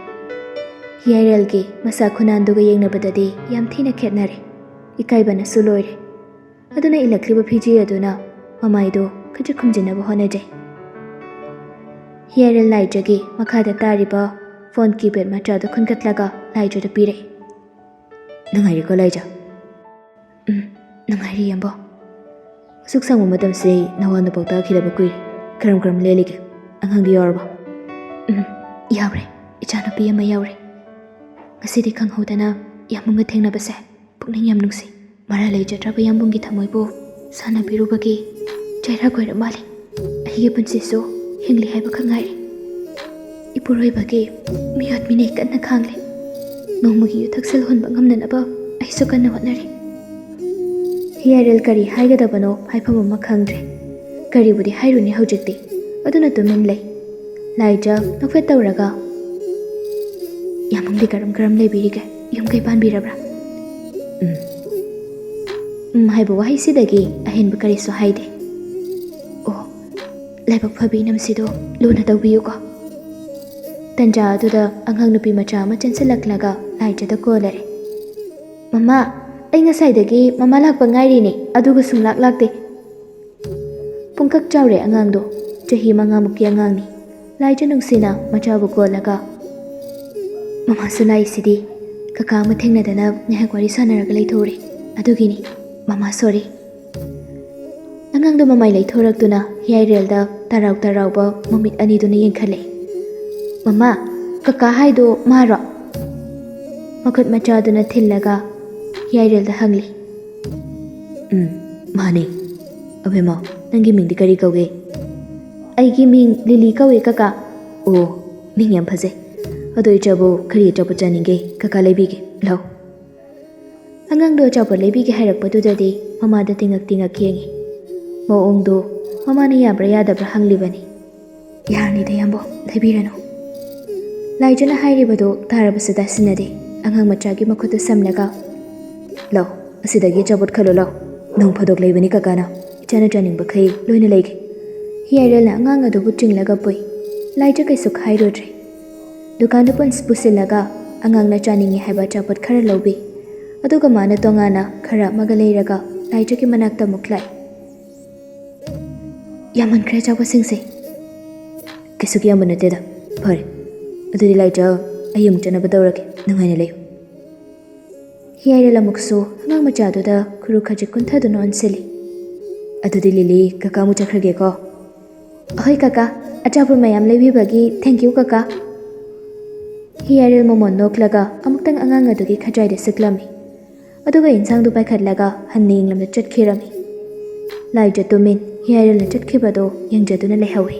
ꯍꯤꯌꯥꯏꯔꯦꯜꯒꯤ ꯃꯁꯥ ꯈꯨꯅꯥꯟꯗꯨꯒ ꯌꯦꯡꯅꯕꯗꯗꯤ ꯌꯥꯝ ꯊꯤꯅ ꯈꯦꯠꯅꯔꯦ꯫ ꯏꯀꯥꯏꯕꯅꯁꯨ ꯂꯣꯏꯔꯦ꯫ ꯑꯗꯨꯅ ꯏꯜꯂꯛꯂꯤꯕ ꯐꯤꯖꯤ ꯑꯗꯨꯅ ꯃꯃꯥꯏꯗꯨ ꯈꯖꯤꯛ ꯈꯨꯝꯖꯤꯟꯅꯕ ꯍꯣꯠꯅꯖꯩ꯫ ꯍꯤꯌꯥꯏꯔꯦꯜ ꯂꯥꯏꯖꯥꯒꯤ ꯃꯈꯥꯗ ꯇꯥꯔꯤꯕ ꯐꯣꯟ ꯀꯤꯄꯦꯗ ꯃꯆꯥꯗꯨ ꯈꯨꯟꯒꯠꯂꯒ ꯂꯥꯏꯖꯥꯗ ꯄꯤꯔꯛꯏ꯫ "ꯅꯨꯡꯉꯥꯏꯔꯤꯀꯣ ꯂꯥꯏꯖꯥ?" "ꯅꯨꯡꯉꯥꯏꯔꯤ ꯌꯥꯝꯕ." "ꯑꯁꯨꯛ ꯁꯥꯡꯕ ꯃꯇꯝꯁꯤ ꯅꯋꯥ ꯅꯄꯥꯎ ꯇꯥꯈꯤꯗꯕ ꯀꯨꯏꯔꯦ꯫ ꯀꯔꯝ ꯂꯦꯜꯂꯤꯒꯦ? ꯑꯉꯥꯡꯗꯤ ꯌꯥꯎꯔꯕ?" "ꯌꯥꯎꯔꯦ, ꯏꯆꯥꯅꯨꯄꯤ ꯑꯃ ꯌꯥꯎꯔꯦ꯫ ꯉꯁꯤꯗꯤ ꯈꯪꯍꯧꯗꯅ ꯌꯥꯝꯕꯨꯡꯒ ꯊꯦꯡꯅꯕꯁꯦ ꯄꯨꯛꯅꯤꯡ ꯌꯥꯝ ꯅꯨꯡꯁꯤ꯫ ꯃꯔꯥꯜ ꯂꯩꯖꯗ꯭ꯔꯕ ꯌꯥꯝꯕꯨꯡꯒꯤ ꯊꯃꯣꯏꯕꯨ ꯁꯥꯟꯅꯕꯤꯔꯨꯕꯒꯤ ꯆꯩꯔꯥꯛ ꯑꯣꯏꯔ ꯃꯥꯜꯂꯤ꯫ ꯑꯩꯒꯤ ꯄꯨꯟꯁꯤꯁꯨ ꯍꯤꯡꯂꯤ ꯍꯥꯏꯕꯈꯛ ꯉꯥꯏꯔꯦ꯫ ꯏꯄꯨꯔꯣꯏꯕꯒꯤ ꯃꯤꯑꯣꯠ ꯃꯤꯅꯩ ꯀꯟꯅ ꯈꯥꯡꯂꯤ꯫ ꯅꯣꯡꯃꯒꯤ ꯌꯨ ꯊꯛꯁꯤꯜ ꯍꯨꯟꯕ ꯉꯝꯅꯅꯕ ꯑꯩꯁꯨ ꯀꯟꯅ ꯍꯣꯠꯅꯔꯤ." ꯍꯤꯌꯥꯏꯔꯦꯜ ꯀꯔꯤ ꯍꯥꯏꯒꯗꯕꯅꯣ ꯍꯥꯏꯐꯝ ꯑꯃ ꯈꯪꯗ꯭ꯔꯦ꯫ ꯀꯔꯤꯕꯨꯗꯤ ꯍꯥꯏꯔꯨꯅꯤ ꯍꯧꯖꯤꯛꯇꯤ, ꯑꯗꯨꯅ ꯇꯨꯃꯤꯟ ꯂꯩ꯫ ꯂꯥꯏꯖꯥ ꯅꯣꯛꯐꯦꯠ ꯇꯧꯔꯒ "ꯌꯥꯝꯕꯨꯡꯗꯤ ꯀꯔꯝ ꯂꯩꯕꯤꯔꯤꯒꯦ? ꯌꯨꯝ ꯀꯩ ꯄꯥꯟꯕꯤꯔꯕ꯭ꯔꯥ?" ꯍꯥꯏꯕ ꯋꯥꯍꯩꯁꯤꯗꯒꯤ ꯑꯍꯦꯟꯕ ꯀꯔꯤꯁꯨ ꯍꯥꯏꯗꯦ꯫ "ꯑꯣ, ꯂꯥꯏꯕꯛ ꯐꯕꯤ ꯏꯅꯝꯁꯤꯗꯣ ꯂꯨꯅ ꯇꯧꯕꯤꯌꯨꯀꯣ." ꯇꯟꯖꯥ ꯑꯗꯨꯗ ꯑꯉꯥꯡ ꯅꯨꯄꯤ ꯃꯆꯥ ꯑꯃ ꯆꯦꯟꯁꯤꯜꯂꯛꯂꯒ ꯂꯥꯏꯖꯥꯗ ꯀꯣꯜꯂꯔꯦ꯫ "ꯃꯃꯥ, ꯑꯩ ꯉꯁꯥꯏꯗꯒꯤ ꯃꯃꯥ ꯂꯥꯛꯄ ꯉꯥꯏꯔꯤꯅꯦ, ꯑꯗꯨꯒ ꯁꯨꯡꯂꯥꯛ ꯂꯥꯛꯇꯦ." ꯄꯨꯡꯀꯛ ꯆꯥꯎꯔꯦ ꯑꯉꯥꯡꯗꯣ, ꯆꯍꯤ 5ꯃꯨꯛꯀꯤ ꯑꯉꯥꯡꯅꯤ꯫ ꯂꯥꯏꯖꯥ ꯅꯨꯡꯁꯤꯅ ꯃꯆꯥꯕꯨ ꯀꯣꯜꯂꯒ "ꯃꯃꯥꯁꯨ ꯂꯥꯛꯏꯁꯤꯗꯤ, ꯀꯀꯥ ꯑꯃ ꯊꯦꯡꯅꯗꯅ ꯉꯥꯏꯍꯥꯛ ꯋꯥꯔꯤ ꯁꯥꯟꯅꯔꯒ ꯂꯩꯊꯣꯛꯎꯔꯦ, ꯑꯗꯨꯒꯤꯅꯤ꯫ ꯃꯃꯥ ꯁꯣꯔꯤ." ꯑꯉꯥꯡꯗꯣ ꯃꯃꯥꯏ ꯂꯩꯊꯣꯔꯛꯇꯨꯅ ꯍꯤꯌꯥꯏꯔꯦꯜꯗ ꯇꯔꯥꯎꯕ ꯃꯃꯤꯠ ꯑꯅꯤꯗꯨꯅ ꯌꯦꯡꯈꯠꯂꯦ꯫ "ꯃꯃꯥ, ꯀꯀꯥ ꯍꯥꯏꯗꯣ ꯃꯥꯔꯣ?" ꯃꯈꯨꯠ ꯃꯆꯥꯗꯨꯅ ꯊꯤꯜꯂꯒ ꯍꯤꯌꯥꯏꯔꯦꯜꯗ ꯍꯪꯂꯤ꯫ "ꯃꯥꯅꯦ꯫ ꯑꯕꯦꯝꯃ, ꯅꯪꯒꯤ ꯃꯤꯡꯗꯤ ꯀꯔꯤ ꯀꯧꯒꯦ?" "ꯑꯩꯒꯤ ꯃꯤꯡ ꯂꯤꯂꯤ ꯀꯧꯏ ꯀꯀꯥ." "ꯑꯣ, ꯃꯤꯡ ꯌꯥꯝ ꯐꯖꯩ꯫ ꯑꯗꯣ ꯏꯆꯥꯕꯨ ꯀꯔꯤ ꯑꯆꯥꯄꯣꯠ ꯆꯥꯅꯤꯡꯒꯦ? ꯀꯀꯥ ꯂꯩꯕꯤꯒꯦ, ꯂꯥꯎ." ꯑꯉꯥꯡꯗꯣ ꯑꯆꯥꯄꯣꯠ ꯂꯩꯕꯤꯒꯦ ꯍꯥꯏꯔꯛꯄꯗꯨꯗꯗꯤ ꯃꯃꯥꯗ ꯇꯤꯡꯉꯛ ꯌꯦꯡꯉꯤ꯫ ꯃꯑꯣꯡꯗꯣ ꯃꯃꯥꯅ ꯌꯥꯕ꯭ꯔꯥ ꯌꯥꯗꯕ꯭ꯔꯥ ꯍꯪꯂꯤꯕꯅꯤ꯫ "ꯌꯥꯔꯅꯤꯗ ꯌꯥꯝꯕꯣ, ꯂꯩꯕꯤꯔꯅꯨ." ꯂꯥꯏꯖꯥꯅ ꯍꯥꯏꯔꯤꯕꯗꯣ ꯇꯥꯔꯕꯁꯨ ꯇꯥꯁꯤꯟꯅꯗꯦ꯫ ꯑꯉꯥꯡ ꯃꯆꯥꯒꯤ ꯃꯈꯨꯠꯇꯨ ꯁꯝꯂꯒ "ꯂꯥꯎ, ꯑꯁꯤꯗꯒꯤ ꯑꯆꯥꯄꯣꯠ ꯈꯜꯂꯣ ꯂꯥꯎ꯫ ꯅꯣꯡ ꯐꯥꯗꯣꯛ ꯂꯩꯕꯅꯤ ꯀꯀꯥꯅ, ꯏꯆꯥꯅ ꯆꯥꯅꯤꯡꯕꯈꯩ ꯂꯣꯏꯅ ꯂꯩꯒꯦ." ꯍꯤꯌꯥꯏꯔꯦꯜꯅ ꯑꯉꯥꯡ ꯑꯗꯨꯕꯨ ꯆꯤꯡꯂꯒ ꯄꯨꯏ꯫ ꯂꯥꯏꯖꯥ ꯀꯩꯁꯨ ꯈꯥꯏꯔꯨꯗ꯭ꯔꯦ꯫ ꯗꯨꯀꯥꯟꯗ ꯄꯨꯁꯤꯜꯂꯒ ꯑꯉꯥꯡꯅ ꯆꯥꯅꯤꯡꯉꯤ ꯍꯥꯏꯕ ꯑꯆꯥꯄꯣꯠ ꯈꯔ ꯂꯧꯕꯤ꯫ ꯑꯗꯨꯒ ꯃꯥꯅ ꯇꯣꯉꯥꯟꯅ ꯈꯔ ꯑꯃꯒ ꯂꯩꯔꯒ ꯂꯥꯏꯖꯥꯒꯤ ꯃꯅꯥꯛꯇ ꯑꯃꯨꯛ ꯂꯥꯛꯏ꯫ "ꯌꯥꯝꯃꯟꯈ꯭ꯔꯦ ꯑꯆꯥꯄꯣꯠꯁꯤꯡꯁꯦ." "ꯀꯩꯁꯨ ꯌꯥꯝꯕ ꯅꯠꯇꯦꯗ꯫ ꯐꯔꯦ, ꯑꯗꯨꯗꯤ ꯂꯥꯏꯖꯥ, ꯑꯩ ꯑꯃꯨꯛ ꯆꯠꯅꯕ ꯇꯧꯔꯒꯦ, ꯅꯨꯡꯉꯥꯏꯅ ꯂꯩꯌꯨ." ꯍꯤꯌꯥꯏꯔꯦꯜ ꯑꯃꯨꯛꯁꯨ ꯑꯉꯥꯡ ꯃꯆꯥꯗꯨꯗ ꯈꯨꯔꯨ ꯈꯖꯤꯛ ꯀꯨꯟꯊꯗꯨꯅ ꯑꯣꯟꯁꯤꯜꯂꯤ꯫ "ꯑꯗꯨꯗꯤ ꯂꯤꯂꯤ, ꯀꯀꯥ ꯑꯃꯨꯛ ꯆꯠꯈ꯭ꯔꯒꯦꯀꯣ." "ꯑꯍꯣꯏ ꯀꯀꯥ, ꯑꯆꯥꯄꯣꯠ ꯃꯌꯥꯝ ꯂꯩꯕꯤꯕꯒꯤ ꯊꯦꯡꯀ꯭ꯌꯨ ꯀꯀꯥ." ꯍꯤꯌꯥꯏꯔꯦꯜ ꯃꯃꯣꯟ ꯅꯣꯛꯂꯒ ꯑꯃꯨꯛꯇꯪ ꯑꯉꯥꯡ ꯑꯗꯨꯒꯤ ꯈꯖꯥꯏꯗ ꯁꯤꯛꯂꯝꯃꯤ꯫ ꯑꯗꯨꯒ ꯏꯟꯁꯥꯡꯗꯨ ꯄꯥꯏꯈꯠꯂꯒ ꯍꯟꯅ ꯌꯦꯡꯂꯝꯗ ꯆꯠꯈꯤꯔꯝꯃꯤ꯫ ꯂꯥꯏꯖꯥ ꯇꯨꯃꯤꯟ ꯍꯤꯌꯥꯏꯔꯦꯜꯅ ꯆꯠꯈꯤꯕꯗꯣ ꯌꯦꯡꯖꯗꯨꯅ ꯂꯩꯍꯧꯏ꯫